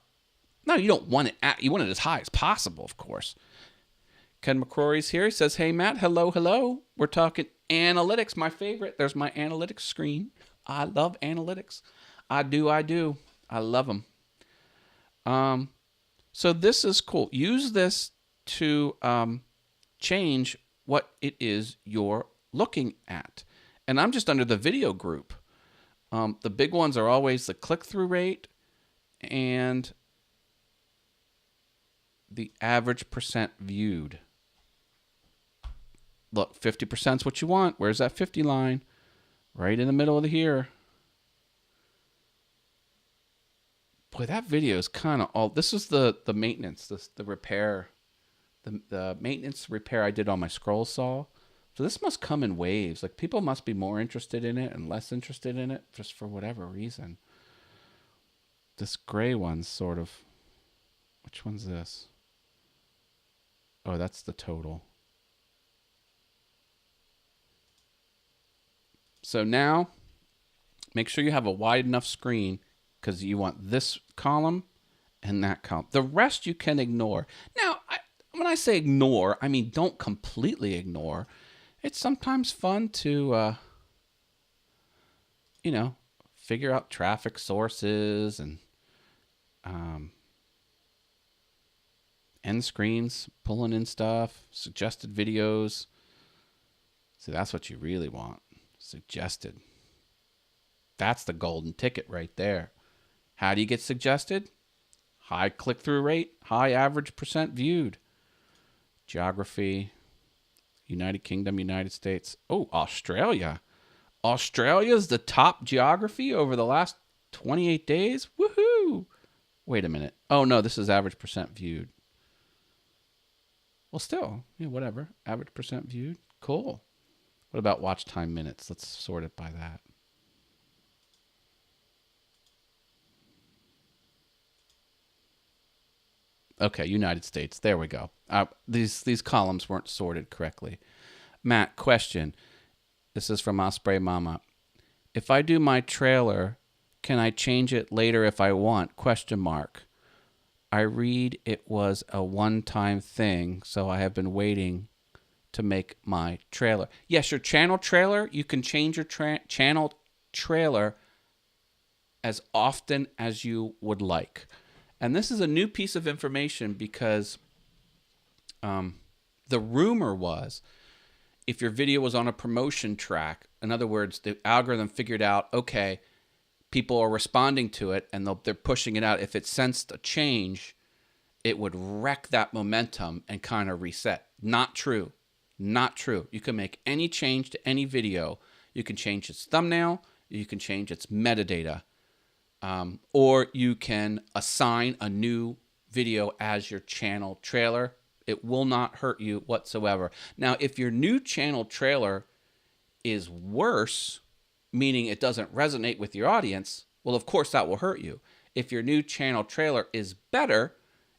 No, you don't want it at. You want it as high as possible, of course. Ken McCrory's here. He says, "Hey Matt, hello. We're talking analytics, my favorite. There's my analytics screen. I love analytics. I do. I love them. So this is cool. Use this to change what it is you're looking at. And I'm just under the video group. The big ones are always the click-through rate and the average percent viewed. Look, 50% is what you want. Where's that 50 line? Right in the middle of the here. Boy, that video is kind of all. This is the maintenance, the repair, the maintenance repair I did on my scroll saw. So this must come in waves. Like people must be more interested in it and less interested in it, just for whatever reason. This gray one's sort of. Which one's this? Oh, that's the total. So now make sure you have a wide enough screen because you want this column and that column. The rest you can ignore. Now, when I say ignore, I mean don't completely ignore. It's sometimes fun to, figure out traffic sources and end screens, pulling in stuff, suggested videos. See, that's what you really want. Suggested. That's the golden ticket right there. How do you get suggested? High click-through rate, high average percent viewed. Geography, United Kingdom, United States. Oh, Australia. Australia's the top geography over the last 28 days. Woohoo! Wait a minute. Oh, no, this is average percent viewed. Well, still, whatever. Average percent viewed. Cool. What about watch time minutes? Let's sort it by that. Okay, United States. There we go. These columns weren't sorted correctly. Matt, question. This is from Osprey Mama. If I do my trailer, can I change it later if I want? Question mark. I read it was a one-time thing, so I have been waiting to make my trailer. Yes, your channel trailer, you can change your channel trailer as often as you would like. And this is a new piece of information because the rumor was if your video was on a promotion track, in other words, the algorithm figured out, okay, people are responding to it and they're pushing it out. If it sensed a change, it would wreck that momentum and kind of reset. Not true. Not true. You can make any change to any video. You can change its thumbnail. You can change its metadata. Or you can assign a new video as your channel trailer. It will not hurt you whatsoever. Now, if your new channel trailer is worse, meaning it doesn't resonate with your audience, well, of course that will hurt you. If your new channel trailer is better,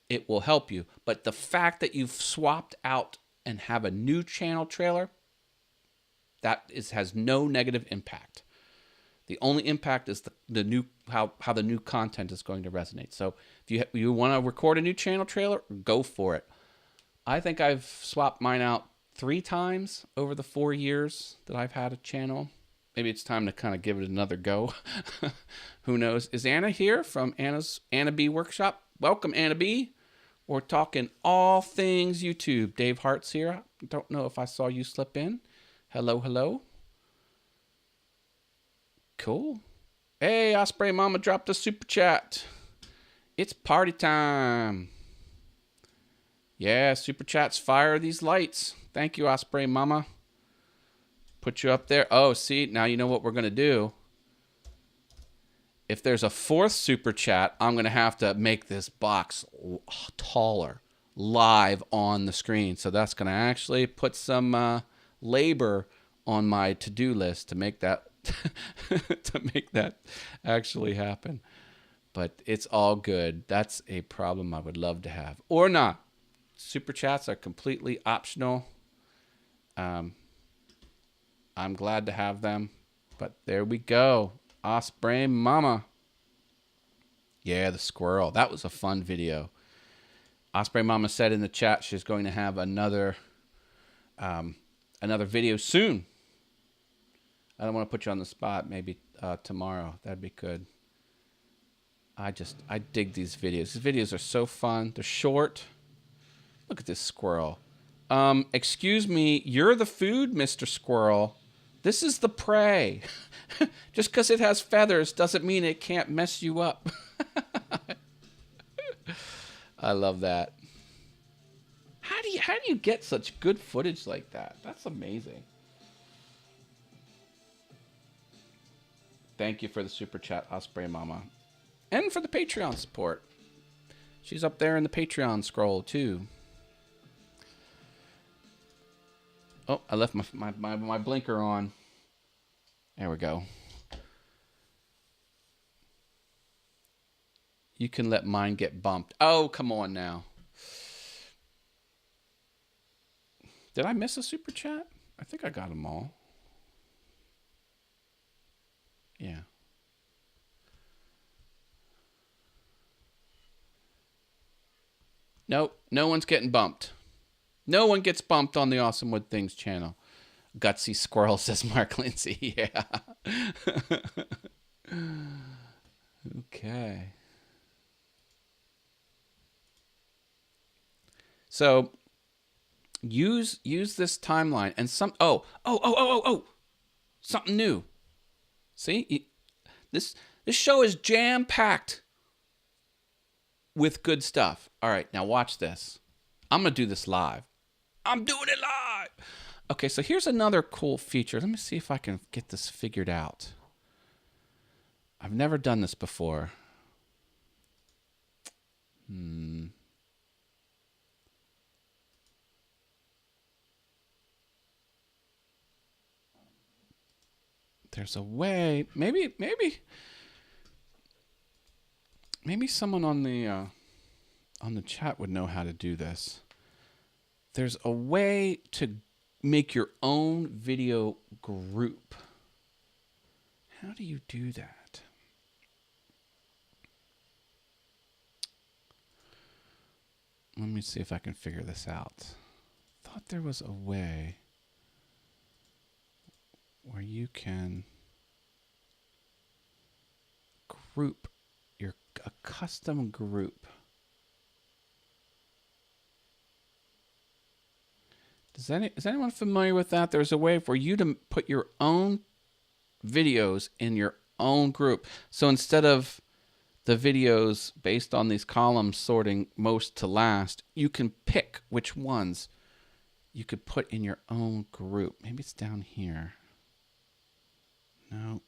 it will help you. But the fact that you've swapped out and have a new channel trailer, has no negative impact. The only impact is the new how the new content is going to resonate. So if you want to record a new channel trailer, go for it. I think I've swapped mine out 3 times over the 4 years that I've had a channel. Maybe it's time to kind of give it another go. Who knows? Is Anna here from Anna B Workshop? Welcome, Anna B. We're talking all things YouTube. Dave Hart's here. I don't know if I saw you slip in. Hello, hello. Cool. Hey, Osprey Mama dropped a super chat. It's party time. Yeah, super chats fire these lights. Thank you, Osprey Mama. Put you up there. Oh, see, now you know what we're going to do. If there's a 4th super chat, I'm going to have to make this box taller live on the screen. So that's going to actually put some labor on my to-do list to make that actually happen. But it's all good. That's a problem I would love to have. Or not. Super chats are completely optional. I'm glad to have them. But there we go. Osprey Mama. Yeah, the squirrel. That was a fun video. Osprey Mama said in the chat she's going to have another video soon. I don't want to put you on the spot. Maybe tomorrow. That'd be good. I dig these videos. These videos are so fun. They're short. Look at this squirrel. Excuse me, you're the food, Mr. Squirrel. This is the prey. Just because it has feathers doesn't mean it can't mess you up. I love that. How do you get such good footage like that? That's amazing. Thank you for the super chat, Osprey Mama. And for the Patreon support. She's up there in the Patreon scroll, too. Oh, I left my blinker on. There we go. You can let mine get bumped. Oh, come on now. Did I miss a super chat? I think I got them all. Yeah. Nope, no one's getting bumped. No one gets bumped on the Awesome Wood Things channel. Gutsy squirrel, says Mark Lindsay. Yeah. Okay. So use this timeline and some something new. See, this show is jam packed with good stuff. All right, now watch this. I'm gonna do this live. I'm doing it live. Okay, so here's another cool feature. Let me see if I can get this figured out. I've never done this before. There's a way. Maybe someone on the chat would know how to do this. There's a way to make your own video group. How do you do that? Let me see if I can figure this out. Thought there was a way where you can group a custom group. Is anyone familiar with that? There's a way for you to put your own videos in your own group. So instead of the videos based on these columns sorting most to last, you can pick which ones you could put in your own group. Maybe it's down here. No.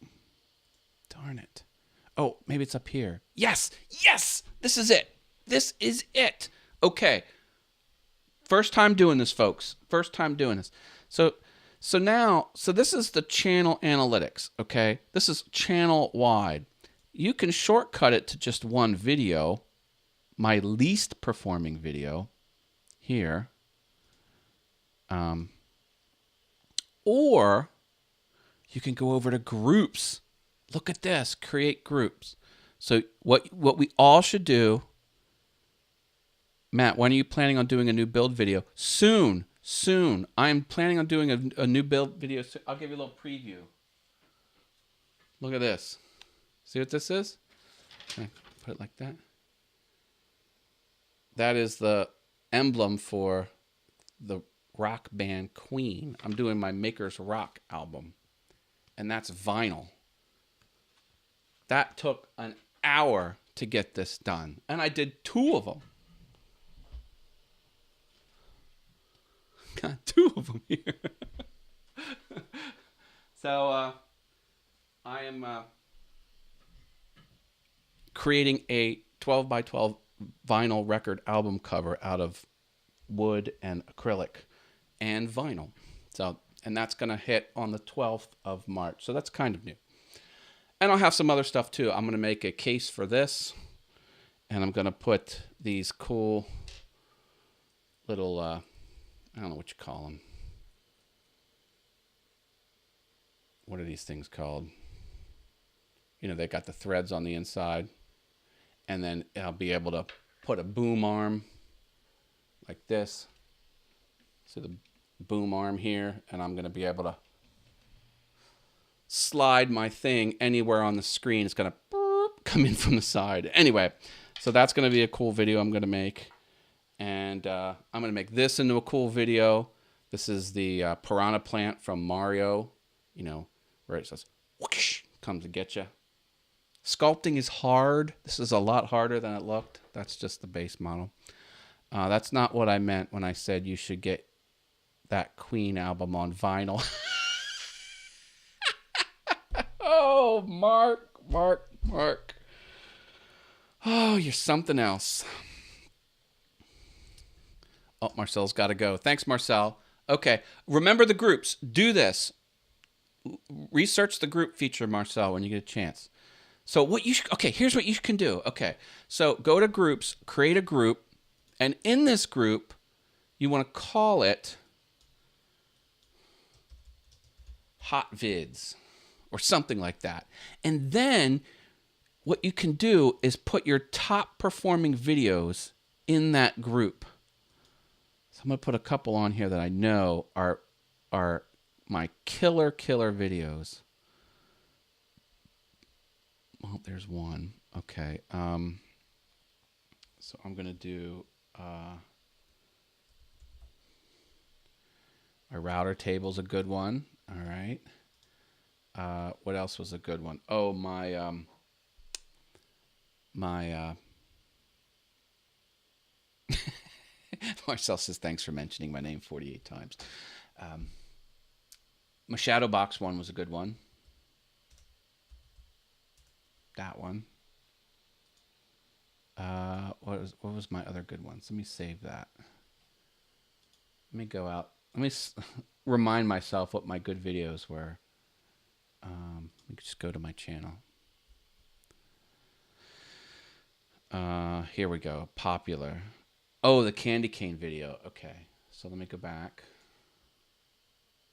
Darn it. Oh, maybe it's up here. Yes! Yes! This is it. This is it. Okay. First time doing this, folks. First time doing this. So this is the channel analytics, okay? This is channel wide. You can shortcut it to just one video, my least performing video here. Or you can go over to groups. Look at this, create groups. So what we all should do, Matt, when are you planning on doing a new build video? Soon. I'm planning on doing a new build video. I'll give you a little preview. Look at this. See what this is? Okay, put it like that. That is the emblem for the rock band Queen. I'm doing my Maker's Rock album. And that's vinyl. That took an hour to get this done. And I did 2 of them. Got 2 of them here. So I am creating a 12 by 12 vinyl record album cover out of wood and acrylic and vinyl. So, and that's going to hit on the 12th of March. So that's kind of new. And I'll have some other stuff too. I'm going to make a case for this, and I'm going to put these cool little, I don't know what you call them. What are these things called? You know, they got the threads on the inside. And then I'll be able to put a boom arm like this. So the boom arm here, and I'm going to be able to slide my thing anywhere on the screen. It's going to come in from the side. Anyway, so that's going to be a cool video I'm going to make. And I'm going to make this into a cool video. This is the piranha plant from Mario, you know, where it says, whoosh, comes to get you. Sculpting is hard. This is a lot harder than it looked. That's just the base model. That's not what I meant when I said you should get that Queen album on vinyl. Oh, Mark. Oh, you're something else. Oh, Marcel's got to go. Thanks, Marcel. Okay, remember the groups. Do this. Research the group feature, Marcel, when you get a chance. So here's what you can do. Okay, so go to groups, create a group, and in this group, you want to call it Hot Vids or something like that. And then what you can do is put your top performing videos in that group. So I'm going to put a couple on here that I know are my killer videos. Well, there's one. Okay. So I'm going to do my router table's a good one. All right. What else was a good one? Oh, Marcel says, thanks for mentioning my name 48 times. My shadow box one was a good one. That one. What was my other good ones? Let me save that. Let me go out. Let me remind myself what my good videos were. Let me just go to my channel. Here we go. Popular. Oh, the candy cane video. Okay. So let me go back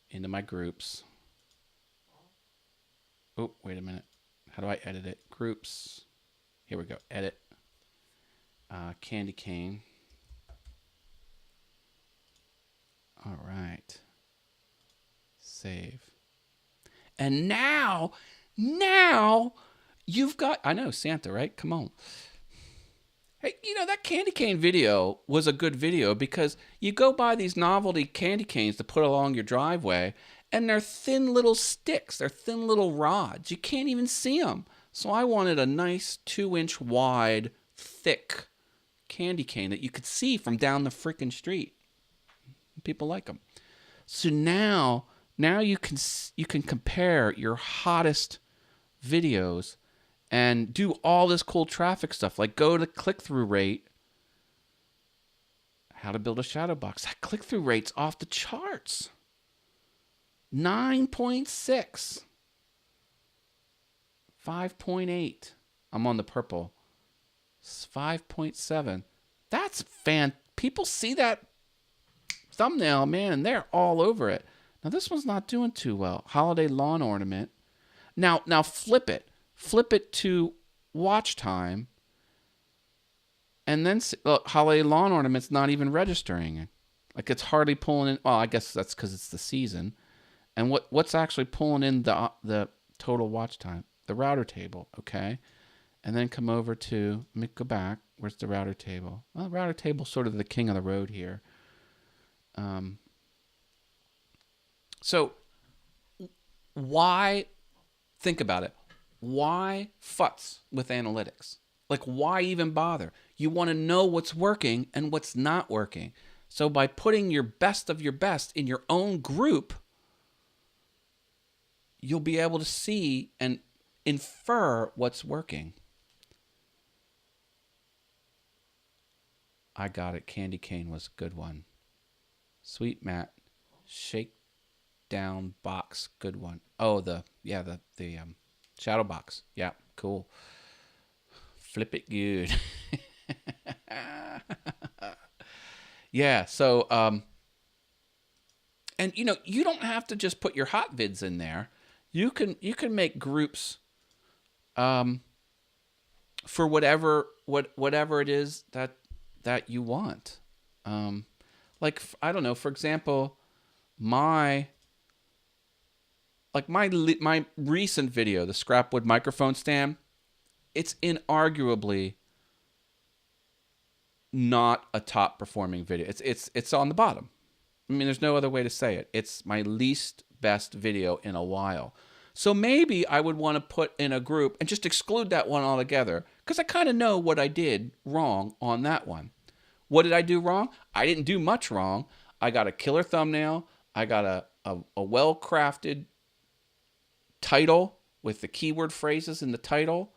into my groups. Oh, wait a minute. How do I edit it? Groups. Here we go. Edit. Candy cane. All right. Save. And now you've got, I know, Santa, right? Come on. Hey, you know, that candy cane video was a good video because you go buy these novelty candy canes to put along your driveway, and they're thin little sticks. They're thin little rods. You can't even see them. So I wanted a nice 2-inch wide, thick candy cane that you could see from down the freaking street. People like them. So now you can compare your hottest videos and do all this cool traffic stuff, like go to click-through rate, how to build a shadow box. That click-through rate's off the charts. 9.6. 5.8. I'm on the purple. 5.7. That's people see that thumbnail, man, and they're all over it. Now this one's not doing too well. Holiday lawn ornament. Now flip it. Flip it to watch time. And then look, holiday lawn ornament's not even registering. Like it's hardly pulling in. Well, I guess that's because it's the season. And what's actually pulling in the total watch time? The router table, okay? And then come over to, let me go back. Where's the router table? Well, the router table's sort of the king of the road here. So why, think about it. Why futz with analytics? Like, why even bother? You want to know what's working and what's not working. So by putting your best of your best in your own group, you'll be able to see and infer what's working. I got it. Candy cane was a good one. Sweet Matt. Shake down box. Good one. Oh, the shadow box. Yeah, cool. Flip it good. Yeah, so and you know, you don't have to just put your hot vids in there. You can make groups for whatever it is that you want. Like, I don't know, for example, my recent video, the scrapwood microphone stand, it's inarguably not a top performing video. It's on the bottom. I mean, there's no other way to say it. It's my least best video in a while. So maybe I would want to put in a group and just exclude that one altogether, because I kind of know what I did wrong on that one. What did I do wrong? I didn't do much wrong. I got a killer thumbnail. I got a well-crafted title with the keyword phrases in the title.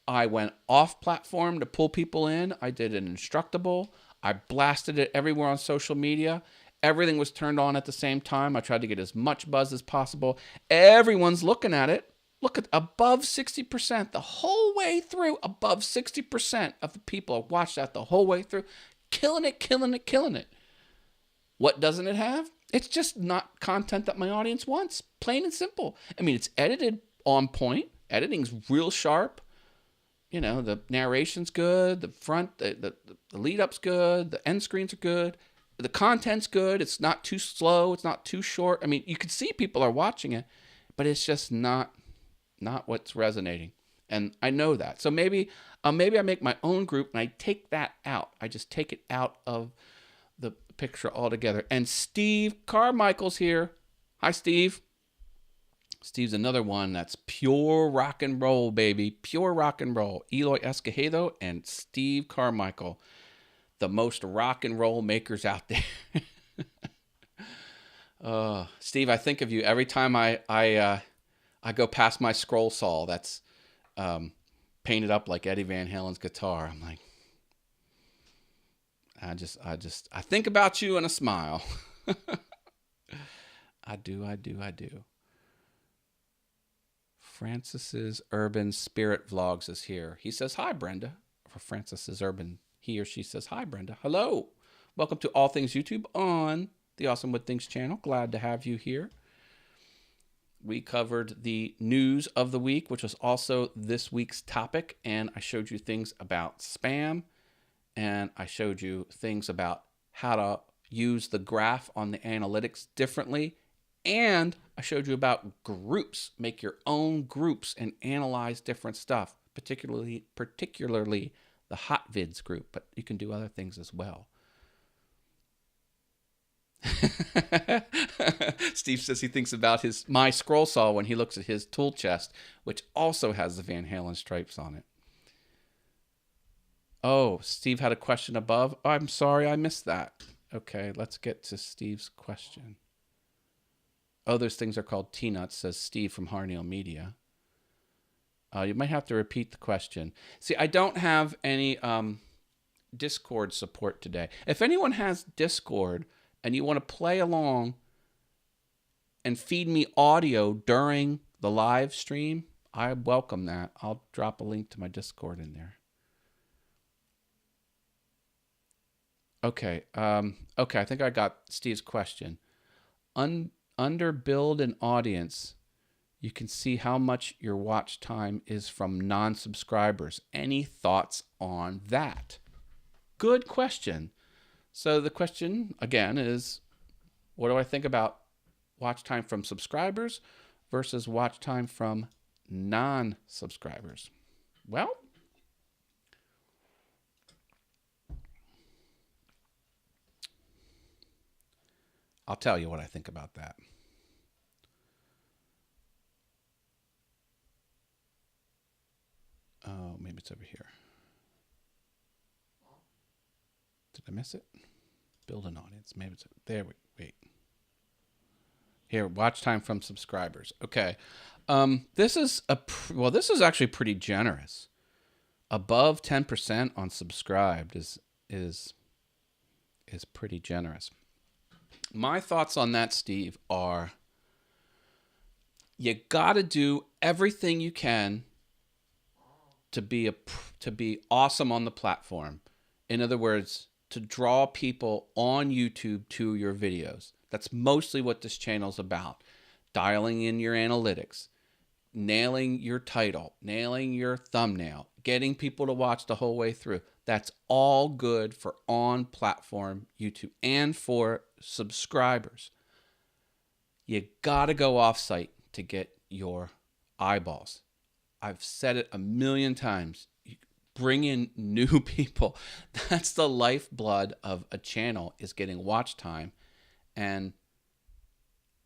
I went off-platform to pull people in. I did an Instructable. I blasted it everywhere on social media. Everything was turned on at the same time. I tried to get as much buzz as possible. Everyone's looking at it. Look at above 60%. The whole way through, above 60% of the people have watched that the whole way through. Killing it, killing it, killing it. What doesn't it have? It's just not content that my audience wants. Plain and simple. I mean, it's edited on point. Editing's real sharp. The narration's good. The front, the lead up's good. The end screens are good. The content's good. It's not too slow. It's not too short. I mean, you can see people are watching it, but it's just not what's resonating. And I know that. So maybe I make my own group and I take that out. I just take it out of the picture altogether. And Steve Carmichael's here. Hi, Steve. Steve's another one that's pure rock and roll, baby. Pure rock and roll. Eloy Escojedo and Steve Carmichael, the most rock and roll makers out there. Steve, I think of you every time I go past my scroll saw that's painted up like Eddie Van Halen's guitar. I'm like, I think about you and a smile. I do. Francis's Urban Spirit Vlogs is here. He says, hi, Brenda. For Francis's Urban, he or she says, hi, Brenda. Hello. Welcome to All Things YouTube on the Awesome Wood Things channel. Glad to have you here. We covered the news of the week, which was also this week's topic. And I showed you things about spam. And I showed you things about how to use the graph on the analytics differently. And I showed you about groups. Make your own groups and analyze different stuff, particularly the hot vids group, but you can do other things as well. Steve says he thinks about my scroll saw when he looks at his tool chest, which also has the Van Halen stripes on it. Oh, Steve had a question above. Oh, I'm sorry, I missed that. Okay, let's get to Steve's question. Oh, those things are called T-nuts, says Steve from Harneal Media. You might have to repeat the question. See, I don't have any Discord support today. If anyone has Discord and you want to play along and feed me audio during the live stream, I welcome that. I'll drop a link to my Discord in there. Okay. Okay, I think I got Steve's question. Under build an audience, you can see how much your watch time is from non-subscribers. Any thoughts on that? Good question. So the question, again, is what do I think about watch time from subscribers versus watch time from non-subscribers? Well, I'll tell you what I think about that. Oh, maybe it's over here. Did I miss it? Build an audience. Maybe it's there. Wait. Here, watch time from subscribers. Okay. This is actually pretty generous. Above 10% on subscribed is pretty generous. My thoughts on that, Steve, are you got to do everything you can to be awesome on the platform. In other words, to draw people on YouTube to your videos. That's mostly what this channel's about. Dialing in your analytics, nailing your title, nailing your thumbnail, getting people to watch the whole way through. That's all good for on-platform YouTube and for subscribers. You got to go off-site to get your eyeballs. I've said it a million times. Bring in new people. That's the lifeblood of a channel, is getting watch time. And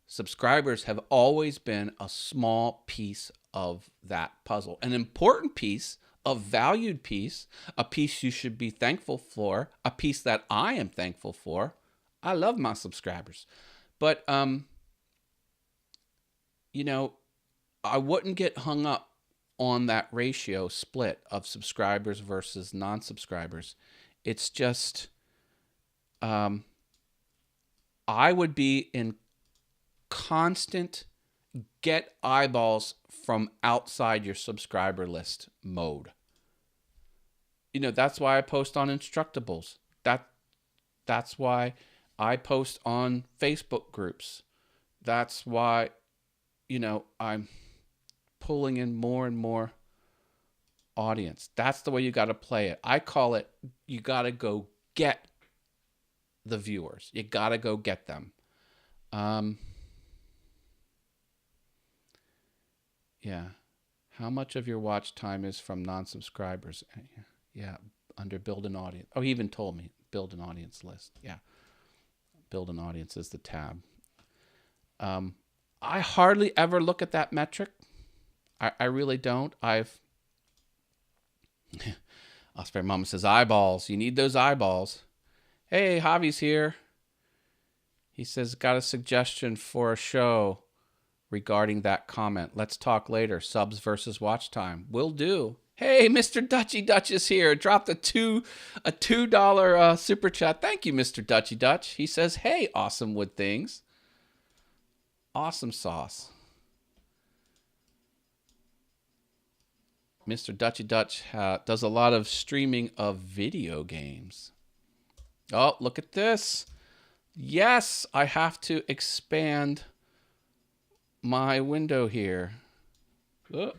subscribers have always been a small piece of that puzzle. An important piece, a valued piece, a piece you should be thankful for, a piece that I am thankful for. I love my subscribers. But, I wouldn't get hung up on that ratio split of subscribers versus non-subscribers. It's just, I would be in constant get eyeballs from outside your subscriber list mode. That's why I post on Instructables. That's why I post on Facebook groups. That's why, I'm pulling in more and more audience. That's the way you got to play it. I call it, you got to go get the viewers. You got to go get them. Yeah. How much of your watch time is from non-subscribers? Yeah, under build an audience. Oh, he even told me, build an audience list. Yeah. Build an audience is the tab. I hardly ever look at that metric. I really don't. Osprey Mama says, eyeballs. You need those eyeballs. Hey, Javi's here. He says, got a suggestion for a show regarding that comment. Let's talk later. Subs versus watch time. Will do. Hey, Mr. Dutchy Dutch is here. Dropped a $2 super chat. Thank you, Mr. Dutchy Dutch. He says, hey, awesome wood things. Awesome sauce. Mr. Dutchy Dutch does a lot of streaming of video games. Oh, look at this. Yes, I have to expand my window here. Oh,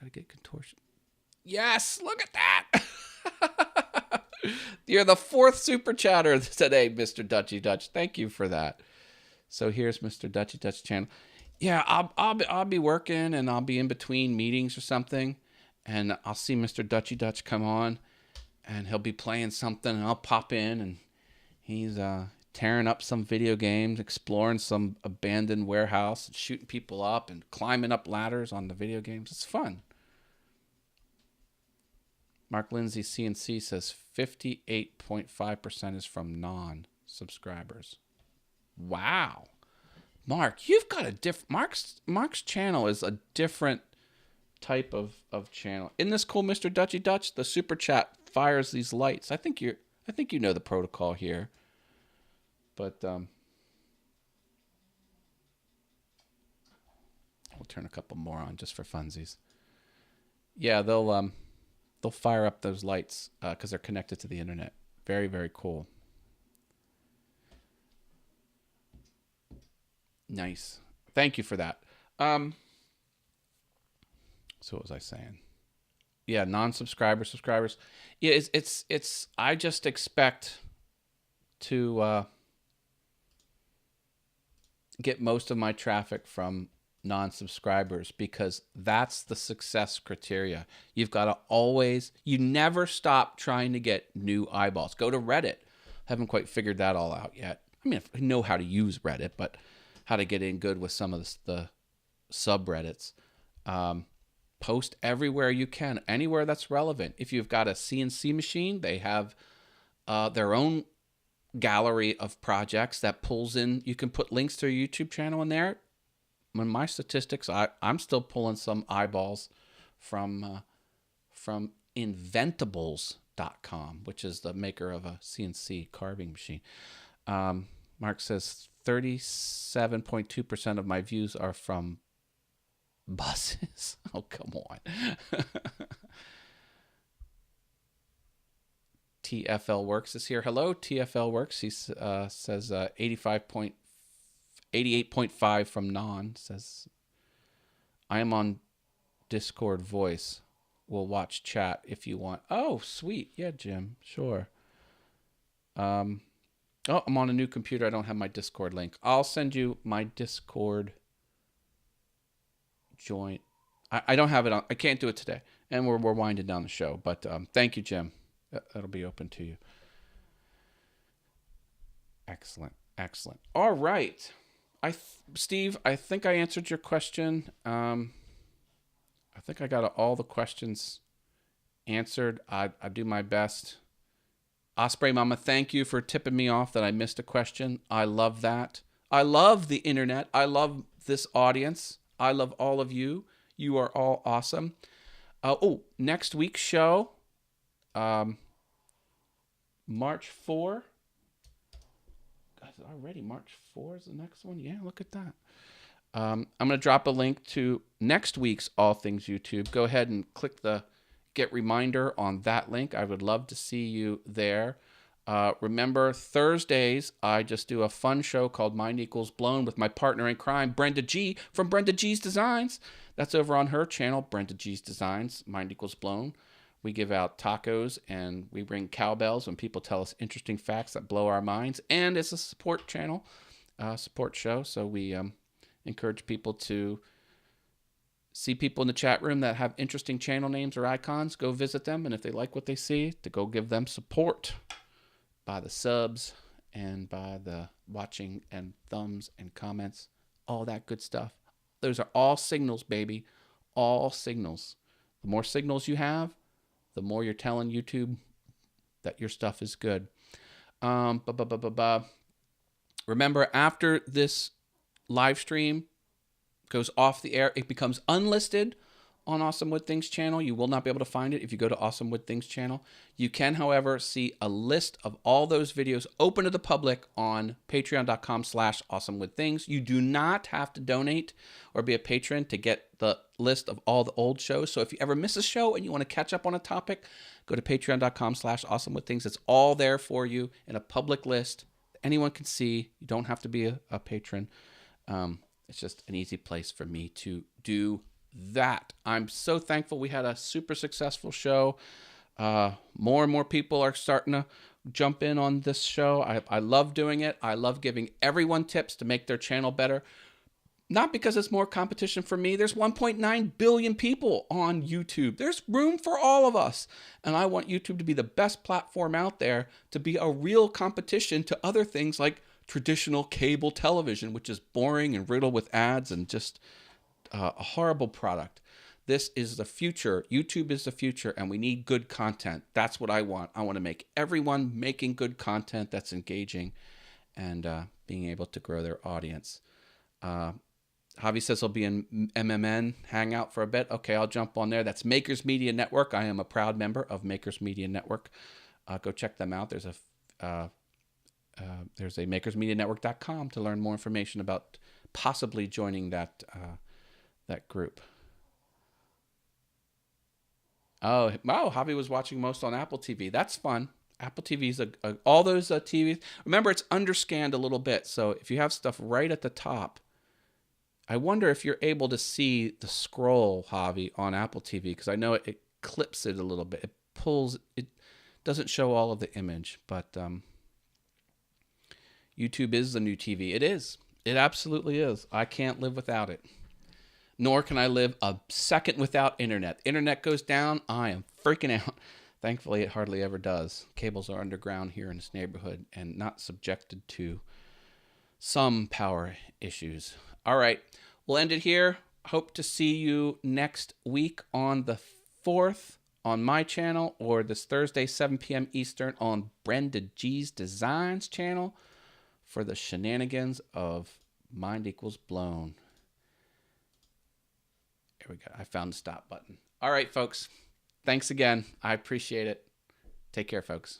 gotta get contortion. Yes, look at that. You're the 4th super chatter today, Mr. Dutchy Dutch. Thank you for that. So here's Mr. Dutchy Dutch channel. Yeah, I'll be working and I'll be in between meetings or something, and I'll see Mr. Dutchy Dutch come on, and he'll be playing something, and I'll pop in, and he's tearing up some video games, exploring some abandoned warehouse, and shooting people up and climbing up ladders on the video games. It's fun. Mark Lindsay CNC says 58.5% is from non-subscribers. Wow. Mark, you've got a different... Mark's channel is a different type of channel. Isn't this cool, Mr. Dutchy Dutch? The super chat fires these lights. I think you know the protocol here. But we'll turn a couple more on just for funsies. Yeah, they'll fire up those lights because they're connected to the internet. Very, very cool. Nice. Thank you for that. So what was I saying? Yeah, non-subscribers, subscribers. Yeah, it's I just expect to get most of my traffic from non-subscribers because that's the success criteria. You've got to you never stop trying to get new eyeballs. Go to Reddit. Haven't quite figured that all out yet. I mean, I know how to use Reddit, but how to get in good with some of the subreddits. Post everywhere you can, anywhere that's relevant. If you've got a CNC machine, they have their own gallery of projects that pulls in. You can put links to your YouTube channel in there. In my statistics, I'm still pulling some eyeballs from Inventables.com, which is the maker of a CNC carving machine. Mark says 37.2% of my views are from buses. Oh, come on. TFL Works is here. Hello, TFL Works. He says 88.5 from non. Says, I am on Discord voice. We'll watch chat if you want. Oh, sweet. Yeah, Jim. Sure. Oh, I'm on a new computer. I don't have my Discord link. I'll send you my Discord join. I don't have it on. I can't do it today. And we're winding down the show. But thank you, Jim. That'll be open to you. Excellent. Excellent. All right. Steve, I think I answered your question. I think I got all the questions answered. I do my best. Osprey Mama, thank you for tipping me off that I missed a question. I love that. I love the internet. I love this audience. I love all of you. You are all awesome. Next week's show, March 4. God, already March 4 is the next one? Yeah, look at that. I'm going to drop a link to next week's All Things YouTube. Go ahead and click the get reminder on that link. I would love to see you there. Remember, Thursdays, I just do a fun show called Mind Equals Blown with my partner in crime, Brenda G. from Brenda G's Designs. That's over on her channel, Brenda G's Designs, Mind Equals Blown. We give out tacos and we ring cowbells when people tell us interesting facts that blow our minds. And it's a support channel, support show. So we encourage people to see people in the chat room that have interesting channel names or icons. Go visit them. And if they like what they see, to go give them support by the subs and by the watching and thumbs and comments, all that good stuff. Those are all signals, baby. All signals. The more signals you have, the more you're telling YouTube that your stuff is good. Remember, after this live stream goes off the air, it becomes unlisted on Awesome Wood Things channel. You will not be able to find it if you go to Awesome Wood Things channel. You can, however, see a list of all those videos open to the public on patreon.com/awesomewoodthings. You do not have to donate or be a patron to get the list of all the old shows. So if you ever miss a show and you want to catch up on a topic, go to patreon.com/awesomewoodthings. It's all there for you in a public list. Anyone can see. You don't have to be a patron. It's just an easy place for me to do that. I'm so thankful we had a super successful show. More and more people are starting to jump in on this show. I love doing it. I love giving everyone tips to make their channel better. Not because it's more competition for me. There's 1.9 billion people on YouTube. There's room for all of us. And I want YouTube to be the best platform out there, to be a real competition to other things like traditional cable television, which is boring and riddled with ads and just a horrible product. This is the future. YouTube is the future, and we need good content. That's what I want. I want to make everyone making good content that's engaging and being able to grow their audience. Javi says he'll be in MMN Hangout for a bit. Okay, I'll jump on there. That's Makers Media Network. I am a proud member of Makers Media Network. Go check them out. There's a makersmedianetwork.com to learn more information about possibly joining that group. Oh, Javi was watching most on Apple TV. That's fun. Apple TV's all those TVs. Remember, it's underscanned a little bit. So if you have stuff right at the top, I wonder if you're able to see the scroll, Javi, on Apple TV, because I know it clips it a little bit. It doesn't show all of the image, but YouTube is the new TV. It is. It absolutely is. I can't live without it. Nor can I live a second without internet. Internet goes down, I am freaking out. Thankfully, it hardly ever does. Cables are underground here in this neighborhood and not subjected to some power issues. All right, we'll end it here. Hope to see you next week on the 4th on my channel, or this Thursday, 7 p.m. Eastern on Brenda G's Designs channel for the shenanigans of Mind Equals Blown. Here we go. I found the stop button. All right, folks. Thanks again. I appreciate it. Take care, folks.